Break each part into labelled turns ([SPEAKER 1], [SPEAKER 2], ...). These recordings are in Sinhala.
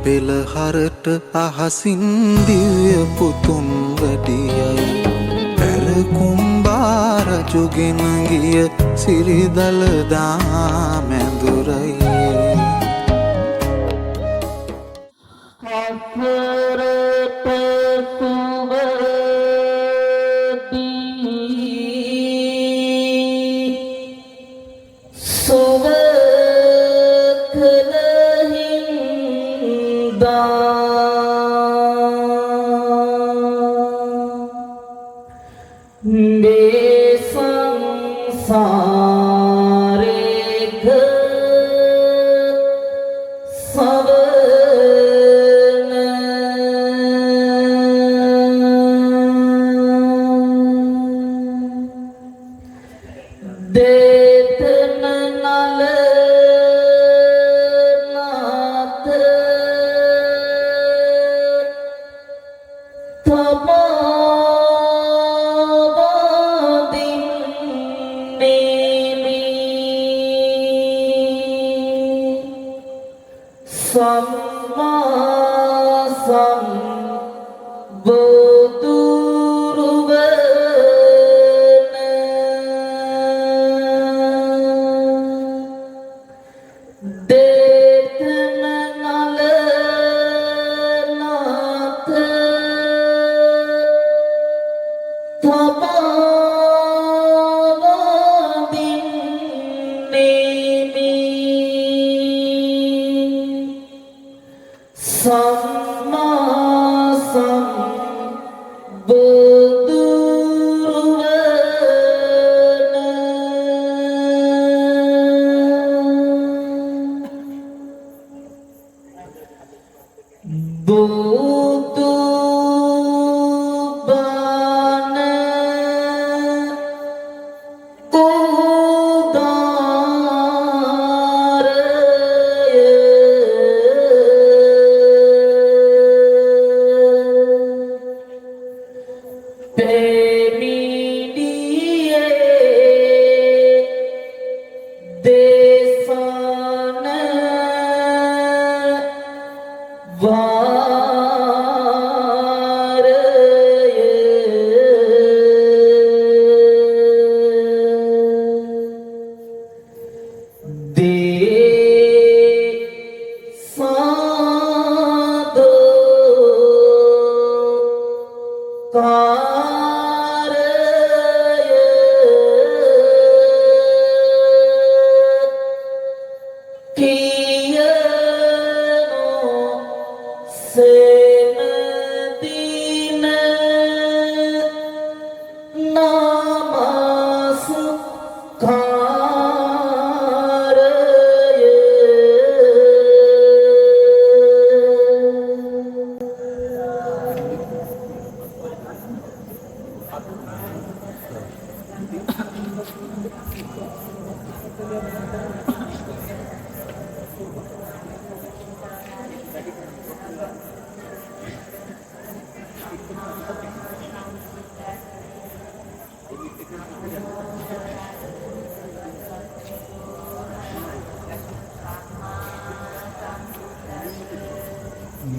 [SPEAKER 1] පෙළහරට අහසින් දිව්‍ය පුතුන් වැඩියයි පැරකුම්බා රජුගෙන ගිය සිරිදළදා මැදුරයි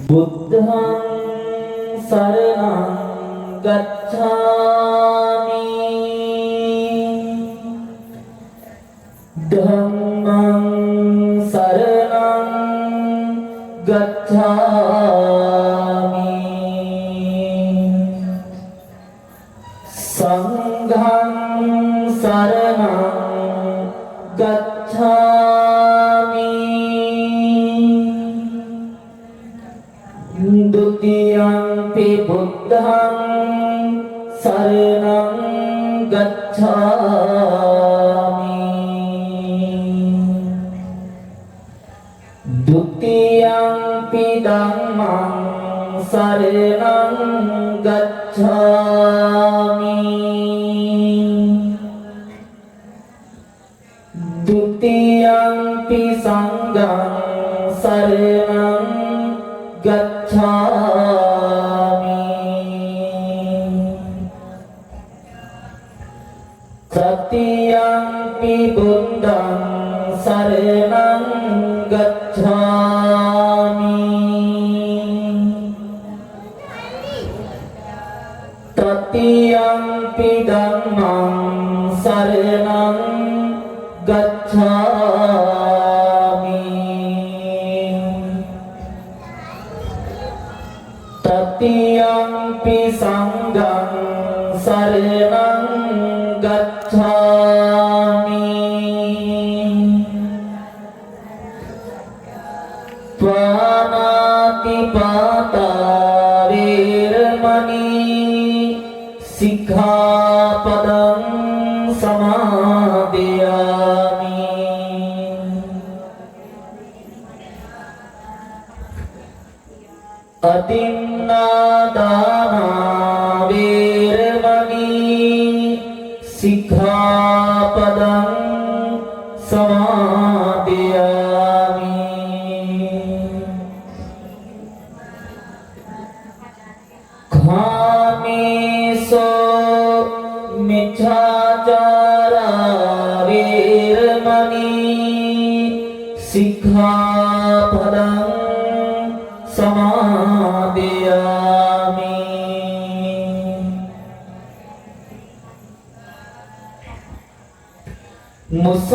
[SPEAKER 2] බුද්ධං සරණං ගච්ඡාමි ධම්මං සරණං ගච්ඡාමි සංඝං සරණං ගච්ඡාමි ဒုတိယံ පි බුද්ධං සරණං ගච්ඡාමි ဒုတိယံ පි ධම්මං සරණං ගච්ඡාමි ဒုတိယံ පි සංඝං සරණං ගච්ඡාමි තතියම්පි බුද්ධං සරණං ගච්ඡාමි gacchami tatiyampi sanghang saranang gacchami panatipata veramani sikkhapadang samadhiyami adinādāna veramani sikkhapadang samadhiyami kāmeso miccācārā veramani sikkhapadang samadhiyami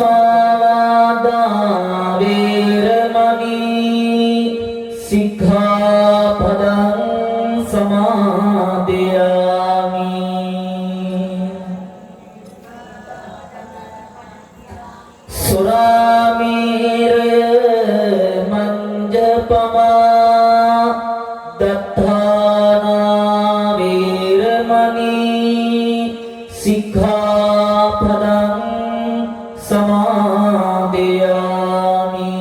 [SPEAKER 2] musāvādā veramani sikkhapadang samadhiyami suramira manjapama dattana veramani sikkhapadang samadhiyami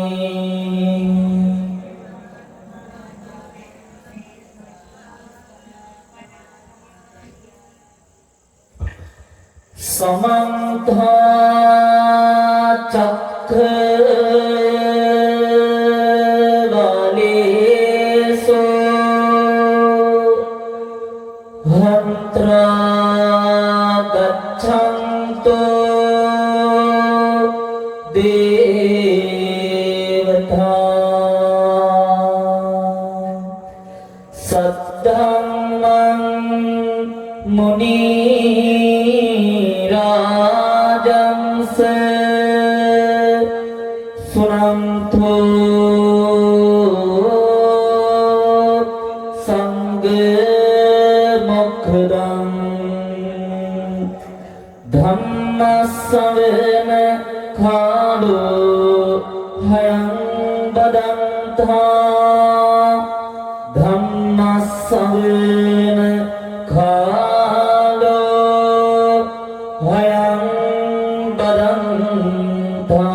[SPEAKER 2] samantha cakkravalesu hantra gacchanto devata saddhammam muni rājamsa sunantho sangha mokkhadan dhamma savana kālo hayam badantha dhamma savana kālo hayam badantha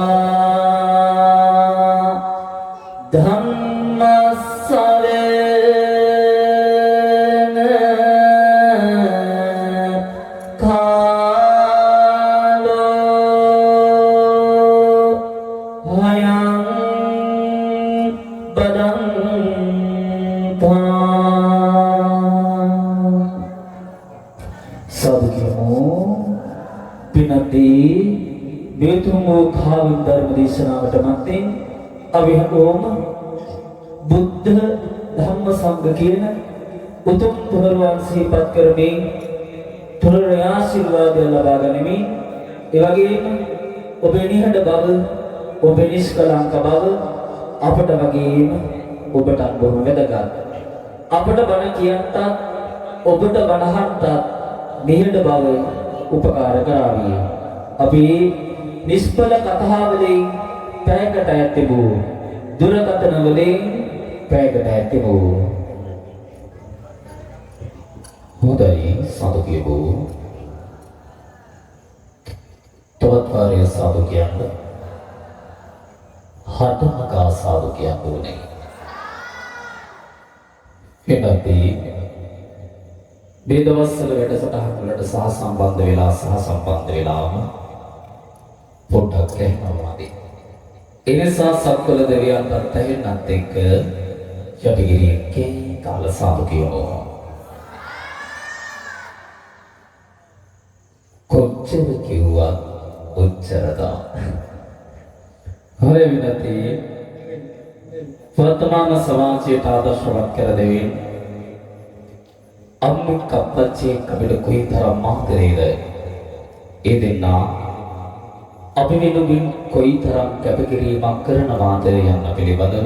[SPEAKER 2] dhamma savana kālo hayam badantha sadhukimo pinati betumo khāvin dharma දේශනාවට මත්තෙන් අපි හැමෝම බුද්ධ ධම්ම සංඝ කියන උතුම් පුනරුවන් සිහිපත් කරමින් පුනරුන් ආශිර්වාදය ලබා ගනිමින් ඒ වගේම ඔබේ නිහඬ බව ඔබේ නිෂ්කලංක බව අපට වගේම ඔබට බොහොම වැදගත් අපට බණ කියන්නත් ඔබට බණහන්ටත් නිහඬ බව උපකාර කරાવી අපි නිෂ්පල කතාවලින් පැයකට ඇතිබූ දුරකථන වලින් පැයකට ඇතිබූ හොඳයි සාදු කියවෝ තවත් වාරය සාදු කියන්න හතමකා සාදු කියන්න ඕනේ එතනදී මේ දවස්වල වැඩසටහන් වලට සහසම්බන්ධ වෙලාම පොඩ්ඩක් එහෙමමදී එනිසා සක්වල දෙවියන්ට තැහෙන්නත් එක්ක යටිගිරියේ කාල සාදු කියනවා කොච්චර කිව්වත් උච්චරදා හරි විනති වර්තමාන සමාජයට ආදර්ශවත් කර දෙමින් අම්මික අපච්චි අපිට කොයිතරම් මහතරේද ඒ දෙන්නා අපි වෙනුවෙන් කොයිතරම් කැපකිරීමක් කරනවාද යන්න පිළිබඳව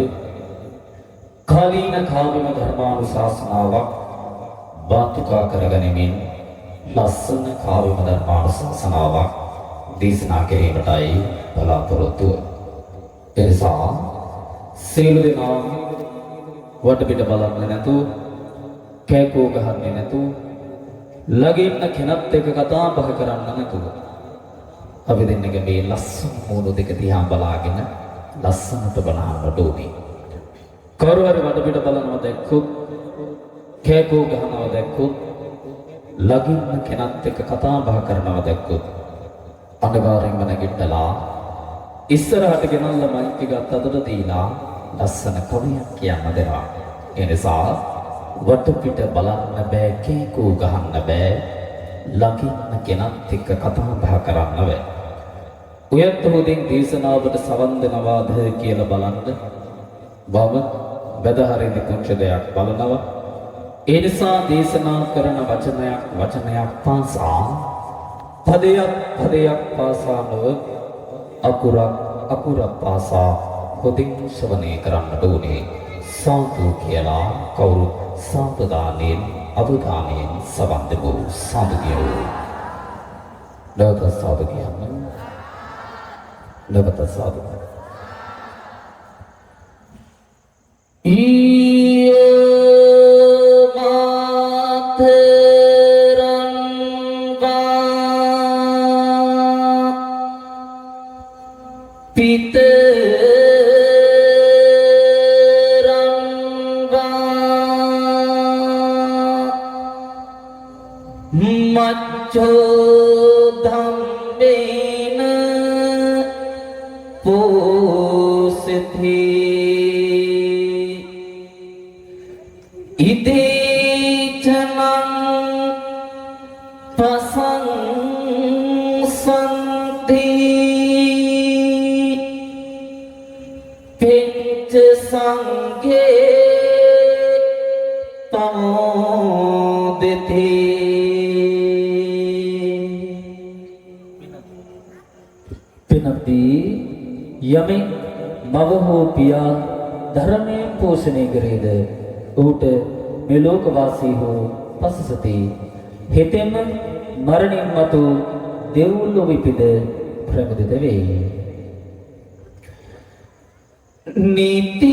[SPEAKER 2] කාලීන කාව්‍යම ධර්මානුශාසනාවක් වාතුකා කරගැනීමෙන් ලස්සන කාව්‍යම ධර්මානුශාසනාවක් දේශනා කිරීමටයි බලාපොරොත්තු වෙන්නේ. එනිසා සියලු දෙනා වටපිට බලන්නේ නැතුව කෑකෝ ගහන්නේ නැතුව ළඟින් කෙනත් එක්ක කතා බහ කරන්න නැතුව අපි දෙන්නගේ මේ ලස්සන මූණු දෙක දිහා බලාගෙන ලස්සනට බලන්නට ඕනේ. කවුරු හරි වටපිට බලනවා දැක්කොත් කෑකෝ ගහනවා දැක්කොත් ළඟින් කෙනත් එක්ක කතා බහ කරනවා දැක්කොත් අනිවාර්යෙන්ම නැගිටලා ඉස්සරහට ගෙනල්ලා මයික් එක අතට දීලා ලස්සන කවියක් කියන්න දෙනවා. ඒ නිසා වටපිට බලන්න බෑ, කේකෝ ගහන්න බෑ, ළඟින් කෙනත් එක්ක කතා බහ කරන්න බෑ. ඔයත් හොදින් දේශනාවට සවන් දෙනවාද කියලා බලන්න බව බෙදහරින් පුංචි දෙයක් බලනවා. ඒ නිසා දේශනා කරන වචනයක් පාසා පදයක් පාසා නොව අකුරක් පාසා හොදින් ශ්‍රවණය කරන්නට ඕනේ. සාදු කියලා කවුරු සාපදානෙන් අවධානයෙන් සවන් දෙමු. සාදු කියමු. නැවත සාදු කියමු. නැවත සාදු. යමෙක් මව හෝ පියා ධර්මයෙන් පෝෂණය කරේද ඌට මේ ලෝකවාසී හෝ පසසති. හෙතෙම මරණින් මතු දෙව්ලොව ඉපිද ප්‍රමුදිත වේ. නීති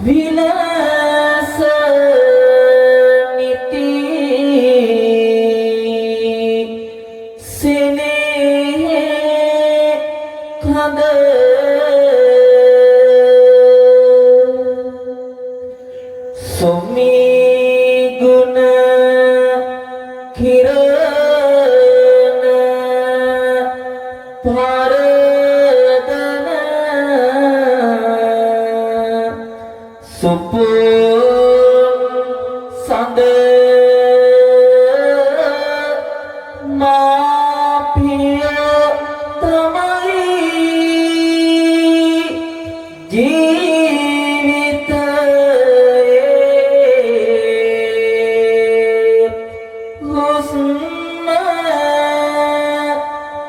[SPEAKER 2] විලාස නිති සිනේ කඳ සොමි ගුණ කිරණ පරදන සුපුන් සඳ මාපිය තමයි ජීවිතයේ හුස්ම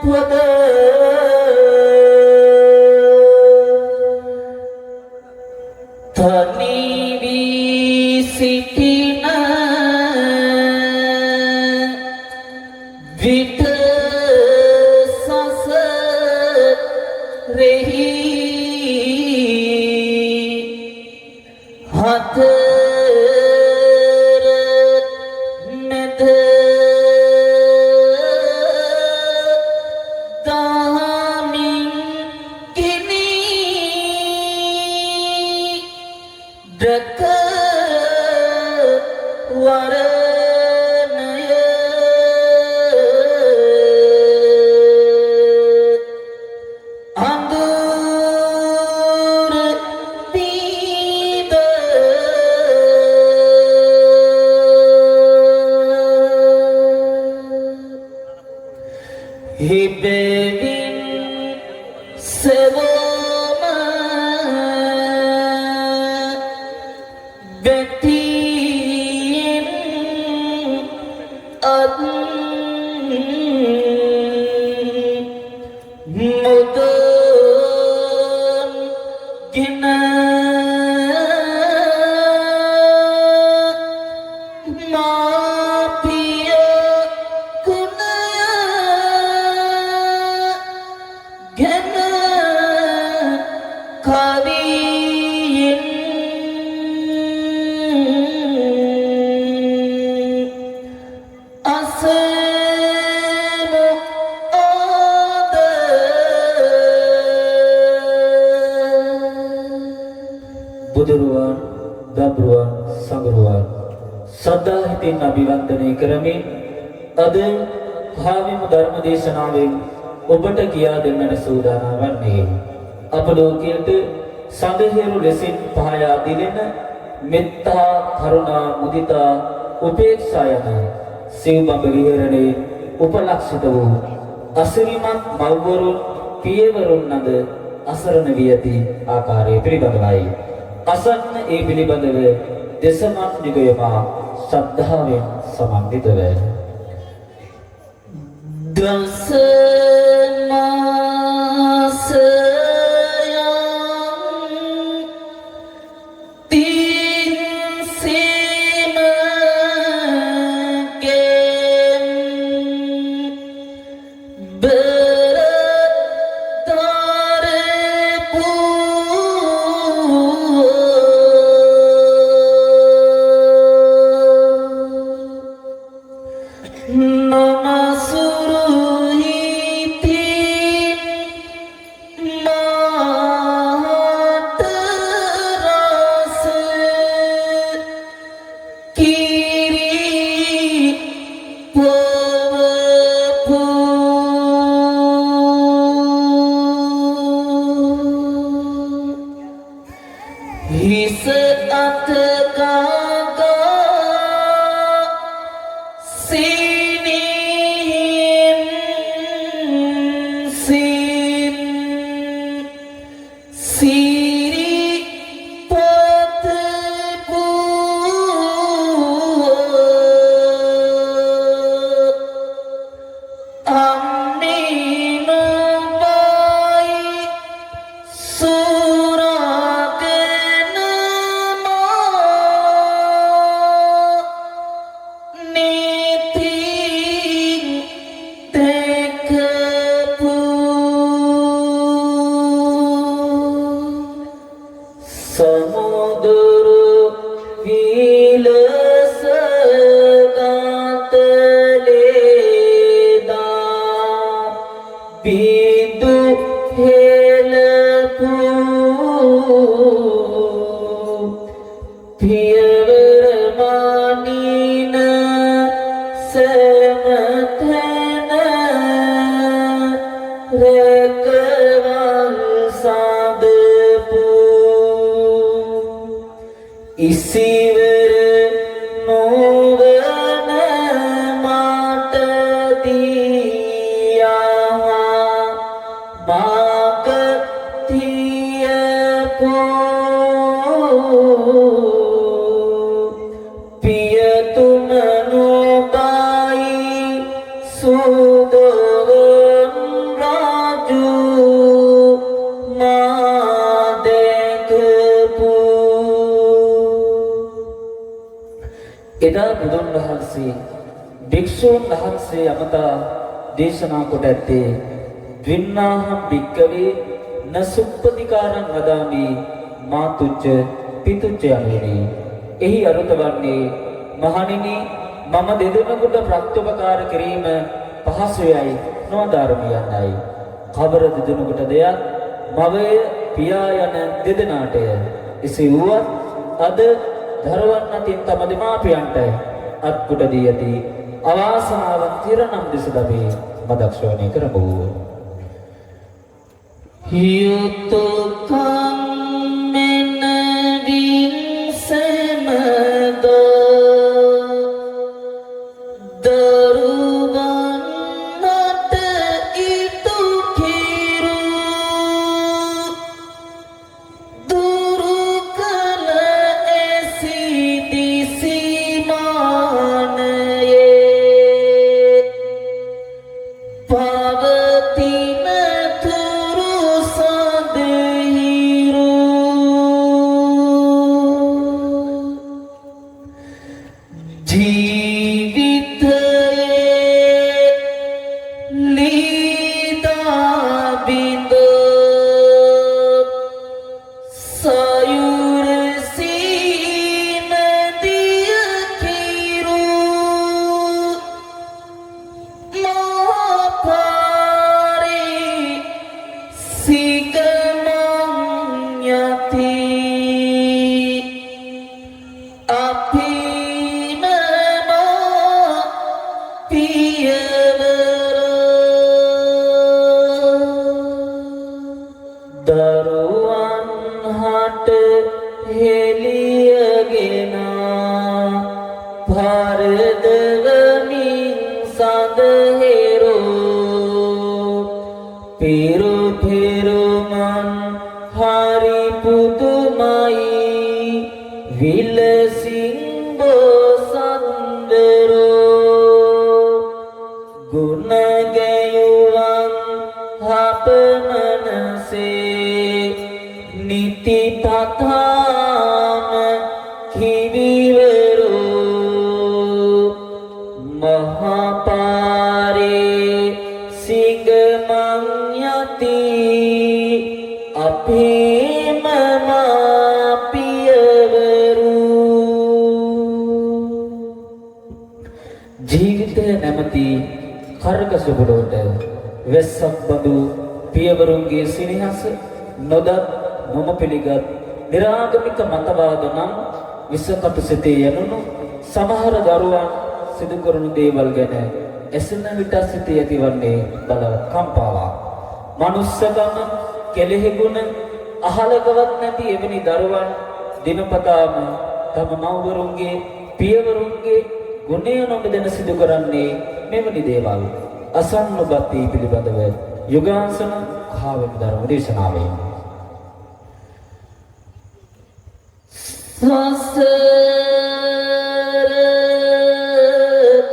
[SPEAKER 2] පොද තනි වී සිටින විට සසරෙහි හතර මැද දහමින් ගිනි දැක වරණය අඳුර පීද හිබෙවින් සෙවම බැතියෙන් අත් මුදන් ගෙන මාපිය ගුණය ගෙන කවියෙන් අසමු ආද බුදුරුවන් දබරුවන් සංගරුවන් සද්ධා හිතින් අභිවන්දනය කරමින් අද භාවිම ධර්ම දේශනාවෙන් ඔබට කියා දෙන්නට සූදානම් වන්නේ අප ලෝකයට සඳහිරු ලෙසින් පහයා දිලෙන මෙත්තා කරුණා මුදිතා උපේක්ෂා යන සිව්බඹ විහරණේ උපලක්ෂිත වූ අසිරිමත් මව්වරුන් පියවරුන් නද අසරණ වී ඇති ආකාරය පිළිබඳවයි. අසන්න ඒ පිළිබඳව දසමත් නිගයමා ශ්‍රද්ධාවෙන් සමන්විතව දස මාසයන් තින් සීමගෙන් බරතරපු නමසුරුහිතින් මාතරස කිරි පවපු හිස අතකාගා සිනිහින් සින් සිරි පතපු අම්මිනුබයි සුරගෙන මා පියවර මානින සෑම තැන රැකවල් සාදපු ඉසිවර නොවන මට දියා මාක පියතුම නොබයි සුදවන් රාජු මාදකපු එදා බුදුන් වහන්සේ භික්ෂූන් වහන්සේ අමතා දේශනා කොට ඇත්තේ වින්නාහම් භික්කවේ නසුප්පතිකාරං වදාමි මාතුච්ච පිතුච්ච යනුවෙනි. එහි අරුත වන්නේ මහණෙනි මම දෙදෙනෙකුට ප්‍රත්‍යපකාර කිරීම පහසුයයි නොඅදාරම යන්නයි. කවර දෙදෙනෙකුට දෙයක් මවය පියා යන දෙදෙනාටය. එසේ වුවත් අද දරුවන් අතින් තම දෙමාපියන්ට අත්කුට දී ඇති අවාසනාවන් තිරනම් දෙස දමේ මදක්ෂෝණය කරමු. යුතුයකම් මෙනවින් සමද දරුවන්නට ඉතු කිරු දුරු කළ ඇසිදිසි මානයේ පවතින තුරු සදහිරු ජීවිතයේ ලීදා බිඳ සයුර සීනදිය කිරු මහපාරේ සිගමන් යති අපිම පියවර දරුවන් හට හෙළියගෙන පරදවමින් සඳහෙරෝ පිරු පිරුමන් හරි පුදුමයි විලසින් බෝසත්වරෝ ගුණ ගැයුවන් හපමනසේ නිතිපතාම කිවිවරෝ මහපාරේ සිගමන් යති අපේම මාපියවරු ජීවිතය නැමැති කරකසුබුඩට වෙස්සක් බඳු පියවරුන්ගේ සිනහස නොදත් නොම පිළිගත් නිරාගමික මතවාද නම් විසකටු සිතේ යනුණු සමහර දරුවන් සිදු කරනු දේවල් ගැන එසන විට සිතේ ඇතිවන්නේ බලවත් කම්පාවක්. මනුස්සකම කෙලෙහි ගුණ අහලකවත් නැති එවැනි දරුවන් දිනපතාම තම මව්වරුන්ගේ පියවරුන්ගේ ගුණය නොබදෙන සිදු කරන්නේ මෙවැනි දේවල්. අසන්නොබත් ඒ පිළිබඳව යුගාසන කාව්‍ය ධර්ම දේශනාවෙන් සසර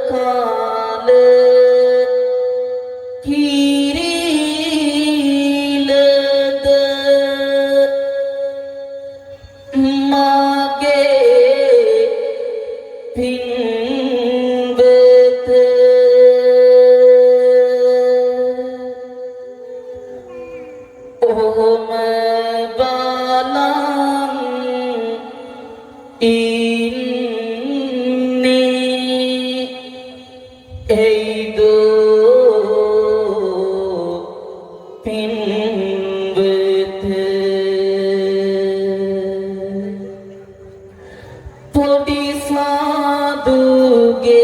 [SPEAKER 2] කාල කිරිලද මගේ පින්වත ඔහොම බලන් ඉන්නේ එයිදෝ පින්වත පොඩි සාදුගේ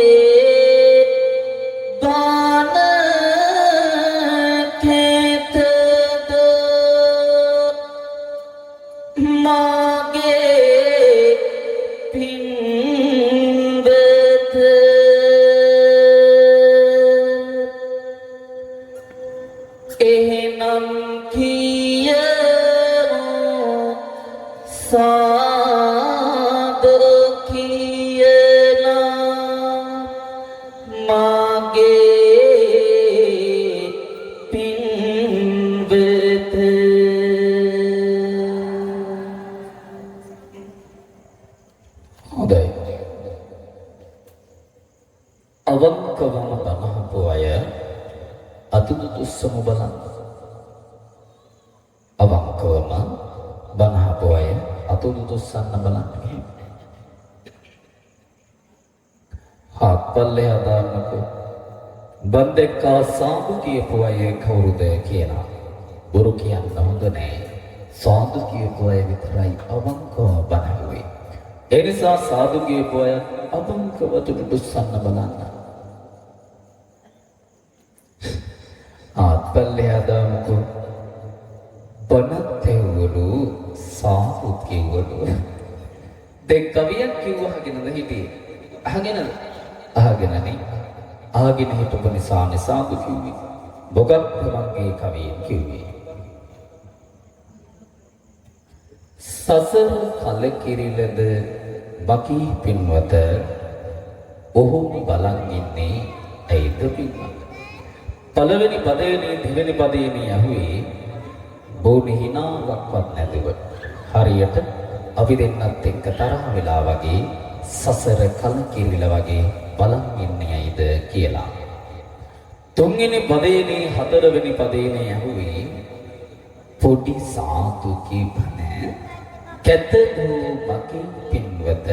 [SPEAKER 2] ගාන කේතද මාගේ පින්වත එහෙනම් කියමු සාදු කියලා මාගේ පින්වත හොඳයි අවංකවම බණහපු අය අතුදුස්සම බලන්න අවංකවම බණහපු අය අතුදුස්සන්න බලන්න හත්පල්ලේ හදාන්නකෝ බන්දෙක්කා සාදු කියපු අය කවුරුද කියලා බොරු කියන්න හොඳ නෑ සාදු කියපු අය විතරයි අවංකව බණහුවේ ඒ නිසා සාදු කියපු අය අවංකව අතුදුස්සන්න බලන්න හත්පල්ලේ හදාන්නකෝ බණත් එව්වලු සාදුත් කිව්වලු දැන් කවියක් කිව්වහගෙනද හිටියේ අහගෙනද අහගෙනනේ අහගෙන හිටපු නිසානේ සාදු කිව්වේ මොකක්ද මගේ කවියෙන් කිව්වේ සසර කලකිරිලද බකී පින්වත ඔහුම බලන් ඉන්නේ ඇයිද පින්වත පළවෙනි පදයේදී දෙවෙනි පදයේදී අහුවේ බොහොම හිනාවක්වත් නැතිව හරියට අපි දෙන්නත් එක්ක තරහ වෙලා වගේ සසර කලකිරිලා වගේ බලන් ඉන්නේ ඇයිද කියලා තුන්වෙනි පදයේදී හතරවෙනි පදයේදී අහුවේ පොඩි සාදු කීපන කැතදු බකී පින්වත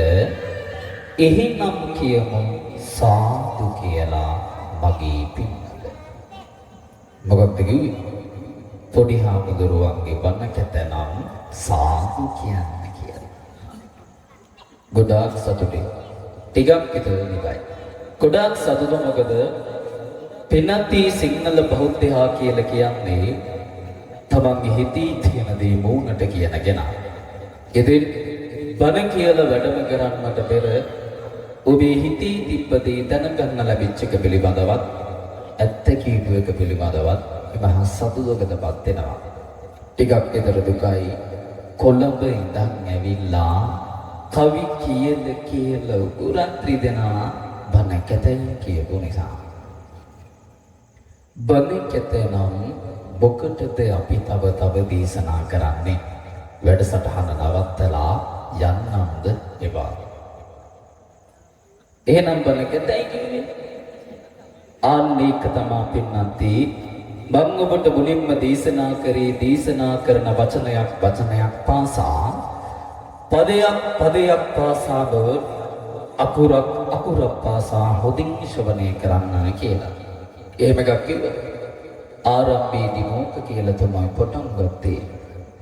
[SPEAKER 2] එහිනම් කියමු සාදු කියලා මගේ පින්වත මොකක්ද කිව්වේ පොඩි හාමුදුරුවන්ගේ බණ කැතනම් සාදු කියන්න කියලා ගොඩාක් සතුටින් ටිකක් විතර නිකයි ගොඩාක් සතුට මොකද පින්නති සිංහල බෞද්ධයා කියලා කියන්නේ තමන්ගේ හිතේ තියෙන දේ මූණට කියන කෙනා ඉතින් බණ කියලා වැඩම කරන්නට පෙර ඔබේ හිතේ තිබ්බ දේ දැනගන්න ලැබිච්ච එක පිළිබඳවත් ඇත්ත කියපු එක පිළිබඳවත් මහා සතුටකටපත් වෙනවා ටිකක් විතර දුකයි කොළඹ ඉඳන් ඇවිල්ලා කවි කියලා උගුරන් ත්‍රිදෙනා බණ කැතයි කියපු නිසා බණ කැතනම් මොකටද අපි තව දේශනා කරන්නේ වැඩසටහන නවත්තලා යන්නම්ද එපා එහෙනම් බණ කැතයි කියන්නේ ආන්නේක තමා පින්නන්ති මම ඔබට මුලින්ම දේශනා කරන වචනයක් පාසා පදයක් පාසා බව අකුරක් පාසා හොඳින් ශ්‍රවණය කරන්න කියලා. එහෙම එකක් කිව්වා. ආරම්භයේදී මොක කියලා තමයි පටන් ගත්තේ.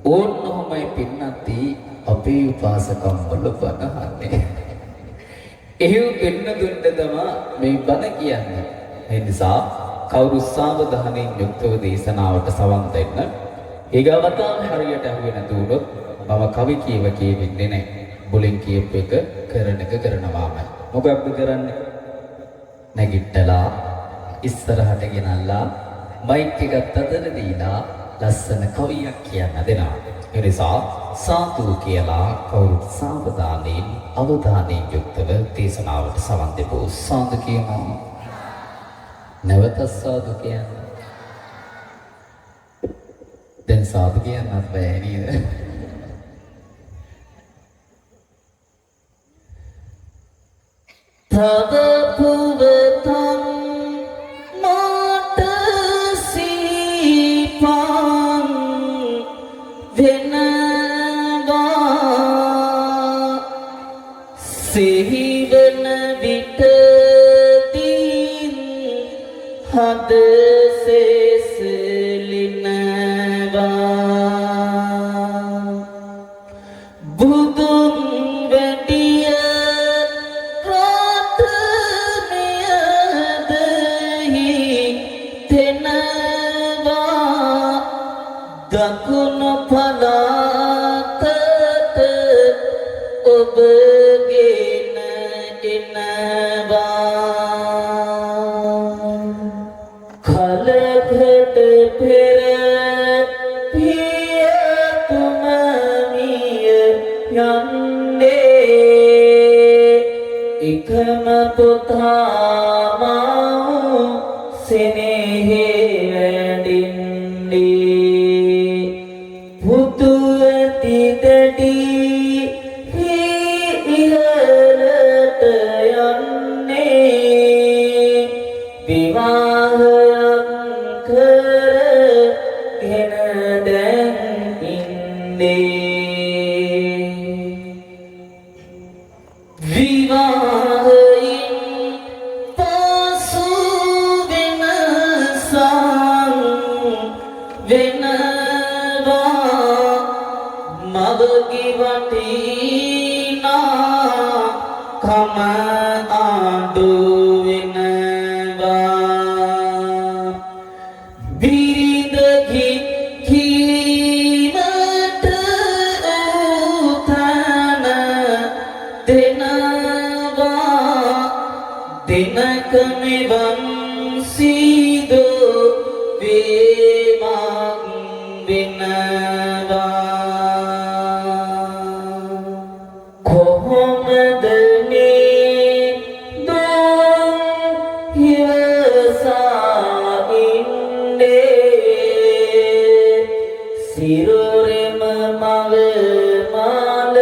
[SPEAKER 2] ඕන්නමයි පින්නන්ති අපේ උපාසකම් වල බණහන්නේ. එහෙව් දෙන්න දුන්න තමයි මේ බණ කියන්නේ. ඒ නිසා කවුරු සාවධානයෙන් යුක්තව දේශනාවට සවන් දෙන්න. ඊගවතාව හරියට අහුවේ නැතුනොත් මම කවි කියවෙන්නේ නැහැ. බුලින් කියප එක කරනවාම. මොකක්ද කරන්නේ? නැගිටලා ඉස්සරහට ගෙනල්ලා මයික් එකත් අතට දීලා ලස්සන කවියක් කියන්න දෙනවා. ඒ නිසා සාදු කියලා කවුරු සාවධානයෙන් අවධානයෙන් යුක්තව දේශනාවට සවන් දෙපො සාදු කියමු. නැවත සාදු කියන්න. දැන් සාදු කියන්නත් බෑ නේද? තව පුවතන් මාට සීපන් වෙනවා සිහිවන විටදී හද සෙසලිනවා බුදුන් වැඩිය පලාතට ඔබගෙන එනවා කලකට පෙර පියතුම මිය යන්නේ එකම පුතා මා සෙනෙහි වැඩින්නේ පුතු ඇති දැඩි ඉහළට යන්නේ විවාහයක් කරගෙන දැන් ඉන්නේ විවාහයෙන් පසු වෙනවා මවගේ වටිනා කම ආඩු වෙනවා බිරිඳ කීමට උතන දෙනවා දිනක මෙවන් සීදෝ වේමක් වෙනවා කොහොමද මේ දුන් හිවසා ඉන්නේ සිරුරෙම මව මාල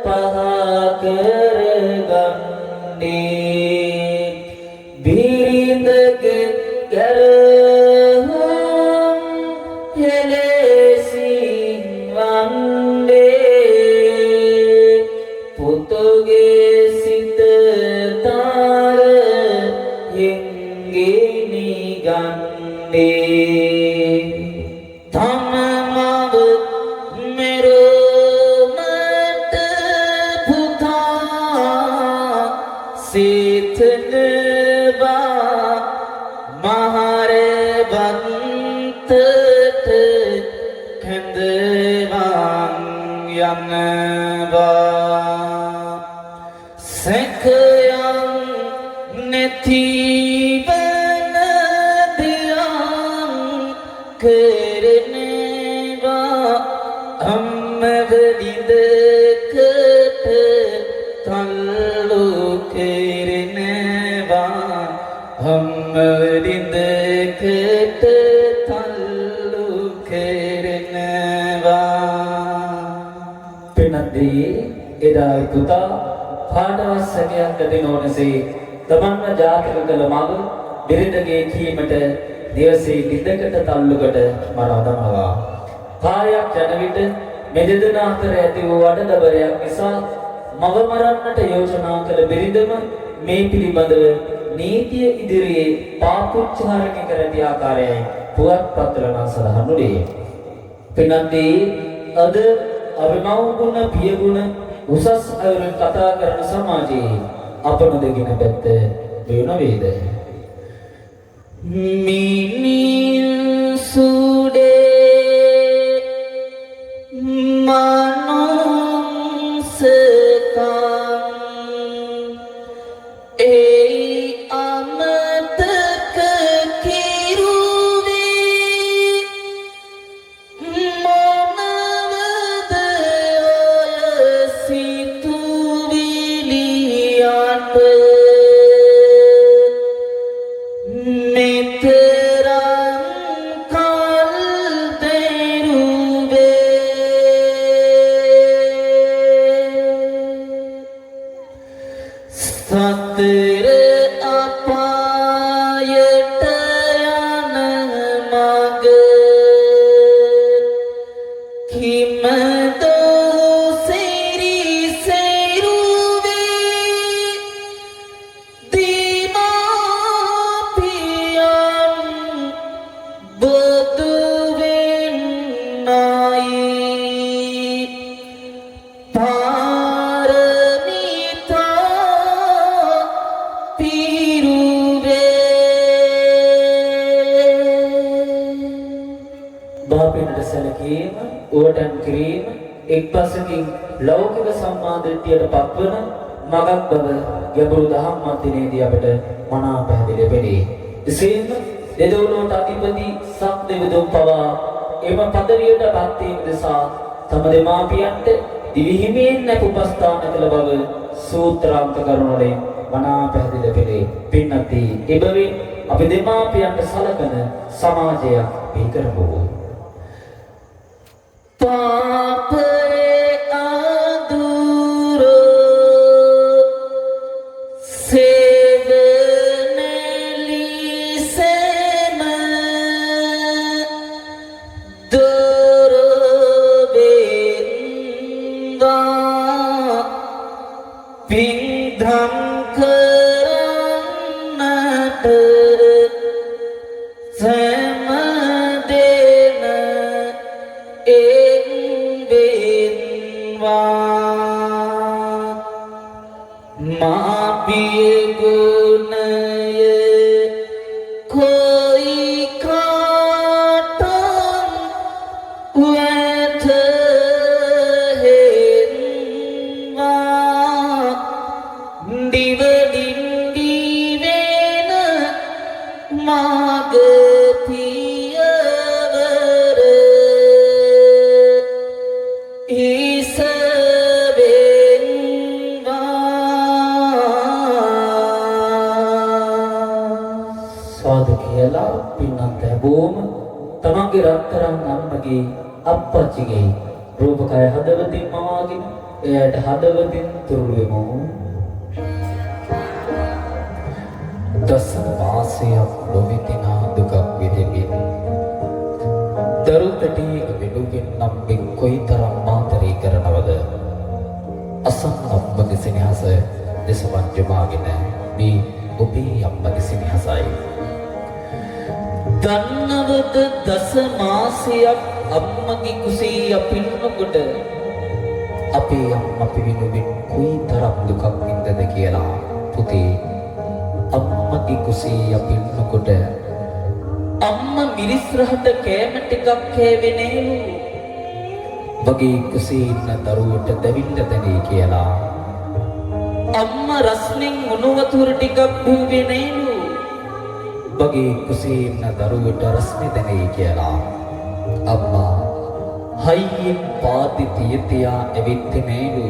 [SPEAKER 2] පහ කරගන්නේ බිරිඳගේ ගැරහුම් හෙලෙසින් වන්නේ පුතුගේ සිත තාර යෙන්ගිනි ගන්නේ තම මව මෙරුමට පුතා සිතනවා මහරබන්තට කැඳවන් යනවා සැකයන් නැතිවන දියම් කරනවා අම්මවලිදකට තල්ලු කරනවා අම්මවලිදකට තල්ලු කරනවා පිනදී එදා පුතා පාඩවස්සකයක් දෙනෝනසේ තමන්ව ජාතක කළ මව බිරිඳගේ කීමට දිවසේ නිදකට තල්ලුකට මරා දමනවා කාර්යයක් යන විට මෙදෙදෙන අතර ඇති වූ වඩදබරයක් නිසා මව මරන්නට යෝජනා කළ බිරිඳම මේ පිළිබඳව නීතිය ඉදිරියේ පාපොච්චාරණය කර ඇති ආකාරයයි පුවත්පත්වල සඳහන් වුණේ. පිනන්දී අද අවිමව ගුණ පිය ගුණ උසස් අයුරින් කතා කරන සමාජයේ අප නොදකින පැත්ත වෙන වේද? මිනිසුඩේ මනුස්සකම් ඒ අමතක කිරුවේ මොනවද ඔය සිතුවිලියට මෙතරම් කල් දෙරුවේ සතර අපායට යන මග කිමදෝ සිරිසෙරුවේ දීමාපියන් බදු වෙන්නයි පාරමිතා පිරුවේ බාපිනට සැලකීම උවටන් කිරීම එක්පසකින් ලෞකික සම්මාදිට්ඨියට පත්වන මගක් බව ගැඹුරු දහම් මන්දිරයේදී අපට මනා පැහැදිලි වෙන්නේ. එසේම දෙදොලොවට අධිපති සක්දෙවිඳුන් පවා එම පදවියට පත් වීම නිසා තම දෙමාපියන්ට දිවි හිමියෙන් නැප උපස්ථාන කළ බව සූත්‍රාන්ත කරුණවලින් මනා පැහැදිලි වෙන්නේ. පින්වත්නි, එබැවින් අපි දෙමාපියන්ට සලකන සමාජයක් බිහි කරමු. පාපේ අදුරෝ සේවනලිසම දොරවෙන්වා පින්ධම් කරන්නට සෑමදෙන මාපිය ගුණය කොයි කාටන් වැටහෙන්වා දිවඩින් දිවෙන මාග පියවර සාදු කියලා පින්නත් හැබෝම තමන්ගේ රත්තරන් අම්මගේ අප්පච්චිගේ රූපකය හදවතින් මවාගෙන එයාට හදවතින් තුරුළු වෙමු. දස මාසයක් නොවිතිනා දුකක් විඳිමින් දරුතටියක වෙනුවෙන් නම් එක් කොයිතරම් මාතරී කරනවද අසන්න අම්මගේ සෙනෙහස දෙසවන් ජමාගෙන මේ ඔබේ අම්මගේ සෙනෙහසයි. දන්නවද දස මාසයක් අම්මගේ කුසේ අපින්නකොට අපේ අම්මා පිවිනුවෙන් කොයිතරම් දුකක් වින්දද කියලා. පුතේ, අම්මගේ කුසේ අපින්නකොට අම්මා මිරිස් රහට කෑම ටිකක් කෑවෙනේලු වගේ කුසේ ඉන්න දරුවට දැවිල්ල දැනේ කියලා. අම්මා රස්නෙන් උණු වතුර ටිකක් බිව්වෙනේලු වගේ කුසේ ඉන්න දරුවට රස්නේ දැනේ කියලා. අම්මා හයියෙන් පාති තියතියා ඇවිත්නේලු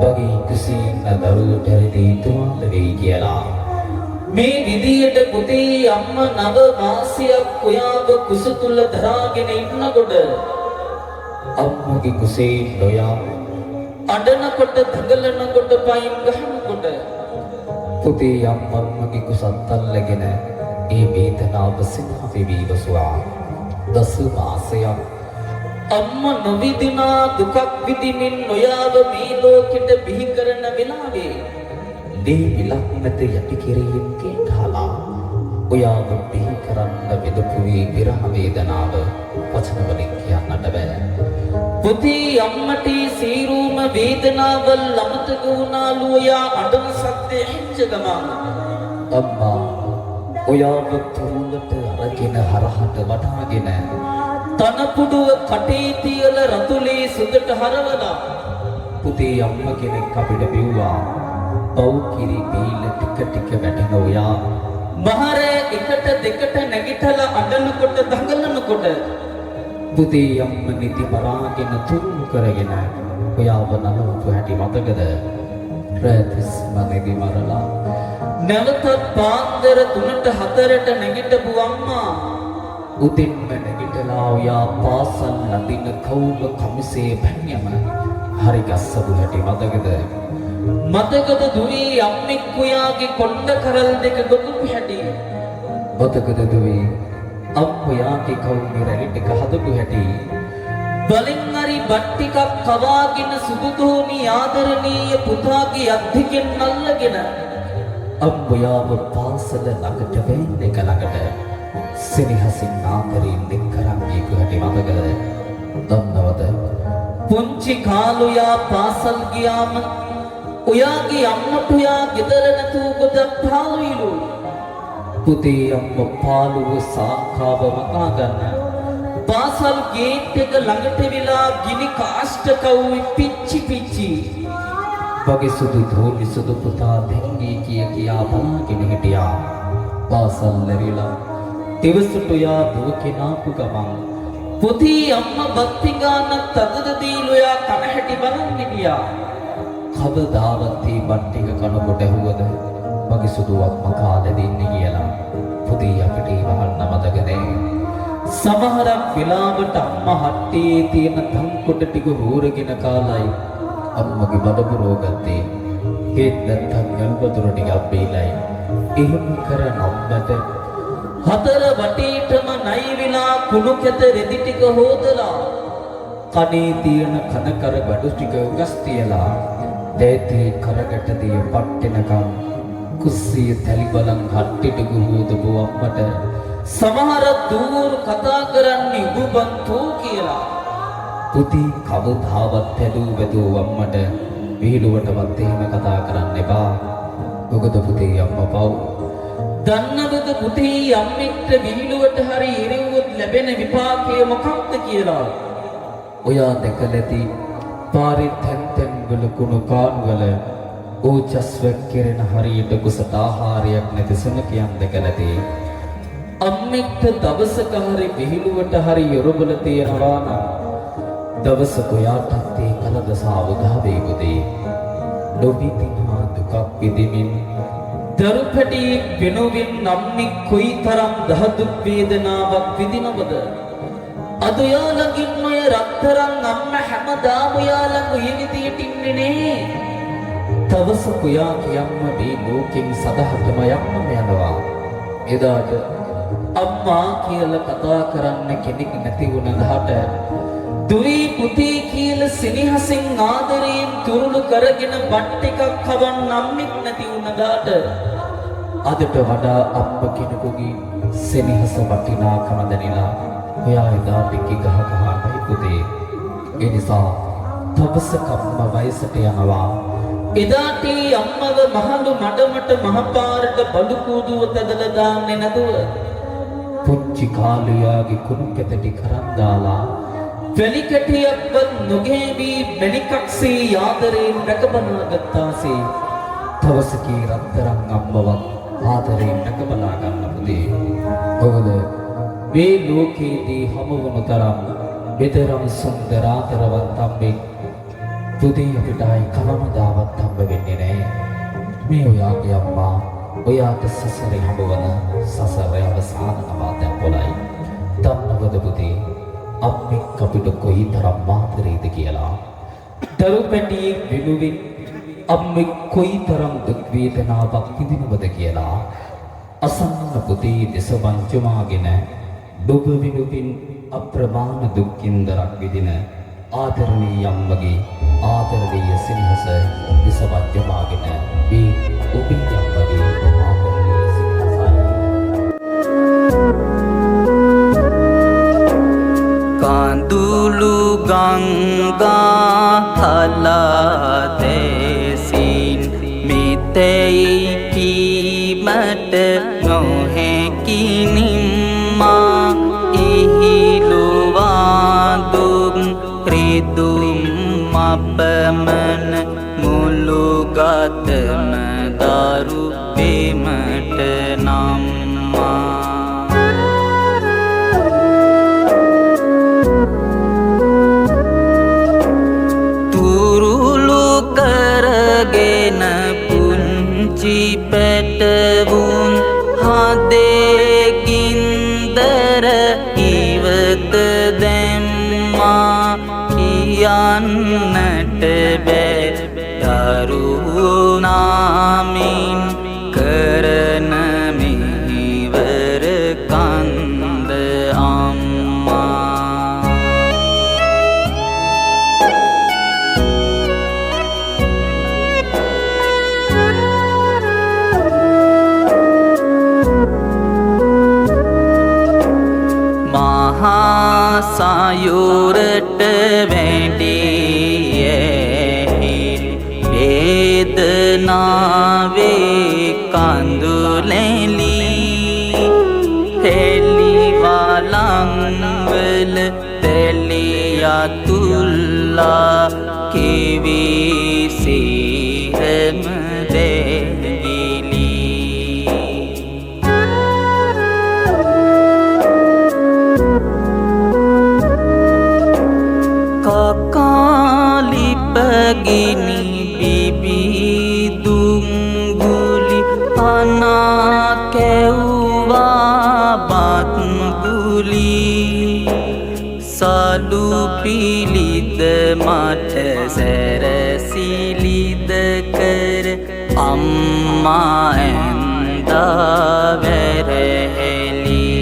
[SPEAKER 2] වගේ කුසේ ඉන්න දරුවට හරි තුවාල වෙයි කියලා. මේ විදියට පුතේ අම්මා 9 මාසයක් ඔයාව කුස තුල දරාගෙන ඉන්නකොට අම්මගේ කුසේ නොයා අඬනකොට දඟලනකොට පයින් ගහනකොට පුතේ අම්මගේ කුසත් අල්ලගෙන ඒ වේදනාව සිනාවෙවි වසුවා. 10 මාසයක් අම්මා නොවිදිනා දුකක් විඳින්මින් ඔයාව මේ ලෝකෙට බිහි කරන වෙලාවේ දී විලක් නැත යටි කිරීම කේතහලා ඔයාව බිහි කරන්න විදපු වී විරහ වේදනාව වචන වලින් කියන්නට බෑ. පුතේ අම්මට සීරුම වේදනාවල් අමතක වුණාලු ඔයා අඬන සද්දේ හිංච ගමන. අම්මා ඔයාව තුරුලට අරගෙන හරහට වටාගෙන තනපුඩුව කටේ තියලා රතුලේ සුදට හරවලා පුතේ අම්මා කෙනෙක් අපිට බිව්වා. පව් කිරි බීල ටික ටික වැටෙන ඔයා මහරේ එකට දෙකට නැගිටලා අඬනකොට දඟලනකොට පුතේ අම්මා නිදි මරාගෙන තුරු කරගෙන ඔයාව නලවපු හැටි මතකද? රැතිස්ම නිදි මරලා නැවතත් පාන්දර 3ට 4ට නැගිටපු අම්මා උදින්ම නැගිටලා ඔයා පාසල් නදින කවුම කමිසේ පැන්යම හරි ගස්සපු හැටි මතකද? මතකද දුවේ අම්මෙක් ඔයාගේ කොණ්ඩ කරල් දෙක ගොතුපු හැටි? මතකද දුවේ අප්පයාගේ කවුරු රැලි ටික හදපු හැටි? බලෙන් හරි බත් ටිකක් කවාගෙන සුදුදෝනි ආදරණීය පුතාගේ අත් දෙකෙන් අල්ලගෙන අප්පයාව පාසල ළඟට වෙන්න එක ළඟට සෙනෙහසින් නාකරින් දෙක් කරන් ගිය හැටි මතකද? දන්නවද? පුංචි කාලෝයා පාසල් ගියාම ඔයාගේ අම්මට ඔයා ගෙදර නැතුව ගොඩක් පාළුයිලු. පුතේ අම්මා පාළුව සාකාව මකා ගන්න පාසල් ගේට් එක ළඟට වෙලා ගිනි කාෂ්ඨ කවුවේ පිච්චි වගේ සුදු ධෝනි සුදු පුතා දෙංගී කියා බලාගෙන හිටියා. පාසල් ලැබිලා දිවසට යා දුවකිනාපු ගමන් පුතී අම්මා බත්තිගානක් තදද දීලෝයා කන හැටි බලන්න ගියා. කවදාවත් මේ බට්ටික කනකොට ඇහුවද මගේ සුදු අම්මා කාලේ දෙන්නේ කියලා. පුතී අපිට වහන්න මතකද? සමහරක් වෙලාවට අම්මා හට්ටියේ තියෙන තංකොට ටික හොරගෙන කාලයි අම්මගේ බඩපුරෝ ගත්තේ. ඒත් නැත්තම් ගල්වතුර ටිකක් බීලයි. එහෙම කරන අම්මට හතර වටේටම නයි විලා කුණු කැත රෙදි ටික හොදලා කනේ තියෙන කනකර බඩු ටික උගස් තියලා දෙතේ කරකට දිය පට්ටෙනකම් කුස්සිය තැලි බලන් හට්ටි ටික හොදපු අම්මට සමහර දූර කතා කරන්නේ උබන්තෝ කියලා. පුතී කවදාවත් හැදූ වැදූ අම්මට විහිළුවටවත් එහෙම කතා කරන්න එපා. මොකද පුතේ අම්මා පව්. දන්නවද පුතේ අම්මෙක්ට විහිළුවට හරි ඉරිව්වොත් ලැබෙන විපාකය මොකක්ද කියලා? ඔයා දැකලාති පාරේ තැන් වල කුණු කාන්වල ඕජස්වක් කෙරෙන හරියට කුසට ආහාරයක් නැති සුනකයන් දැකලාති. අම්මෙක්ට දවසක හරි විහිළුවට හරි යොරබල තියනවා නම් දවසක ඔයාටත් ඒ කලදසාව ගාවේ පුතේ. නොවිතිනා දුකක් විඳිමින් දරුපැටි වෙනුවින් අම්මි කොයිතරම් දහදුක් වේදනාවක් විඳිනවද? අද ඔයා ළඟින් ඔය රත්තරන් අම්මා හැමදාම ඔයා ළඟ ඔය විදියට ඉන්නේ නේ. දවසක ඔයාගේ අම්මා මේ ලෝකෙන් සදහටම යන්නම යනවා. එදාට අම්මා කියලා කතා කරන්න කෙනෙක් නැති වුණාට දුවී පුතී කියලා සෙනෙහසින් ආදරයෙන් තුරුළු කරගෙන බත් එකක් කවන්න අම්මෙක් නැති වුණාට අදට වඩා අම්ම කෙනෙකුගේ සෙනෙහස වටිනාකම දැනিলা ඔයා එදාට ගහ ගහයි පුතේ. ඒ නිසා තවසක අම්මා වයසට යනවා. එදාට අම්මව මහලු මඩමට මහපාරට බඩු කූඩුව තදලා දාන්නේ නැතුව පුංචි කාලයාගේ කුණු කැටි කරන් දාලා වැලිකැටියක්වත් නොගේවි මණිකක්සේ ආදරයෙන් රැකබලා ගත්තාසේ තවසකී රත්තරන් අම්මවත් ආදරයෙන් රැකබලා ගන්න පුතේ. ඔබද මේ ලෝකයේදී හමුවන තරම් බෙදරම් සුන්දරාතරවත් අම්මෙක් පුතේ අපිට ආයි කවමදාවත් හම්බ වෙන්නේ නැහැ. මේ ඔයාගේ අම්මා ඔයාට සසරේ හම්බවන සසරේ අවසාන නවාතැන් පොළයි. දන්නවද පුතේ අපෙක් අපිට කොයිතරම් මාතරේද කියලා? දරුපැටියේ විනුවින් අම්මෙක් කොයිතරම් දුක් වේදනාවක් විඳිනවද කියලා අසන්න පුතේ දෙස වංචමාගෙන දුක විනුවින් අප්‍රමාණ දුක්ඛින්දරක් විඳින ආදරණීය අම්මගේ ආදරණීය සිනහස දෙස වංචමාගෙන මේ ඔබේ අම්මගේ ආදරණීය සිනහසයි.
[SPEAKER 3] कांदुलु गंगा हलादेसिन मितेई कीमत नोहे किनिम्मा इहिलुवादुम ऋदुम अपमन मुलुगतम दारु बेमट नाम्मा කරගෙන පුංචි පැටවුන් හදේ ගින්දර ඉවත දැම්මා කියන්නට බෑ දරුණාමින් කරන මෙහෙවර කන්ද අම්මා. සයුරට වැටියේ වේදනාවේ කඳුලැලි හෙලි වලං වල Hidayatullah Kiwi sihem degili Kakali begini bibi dungguli anak kewa bat guli Salu pilid mata serasilid kar amma enda verheli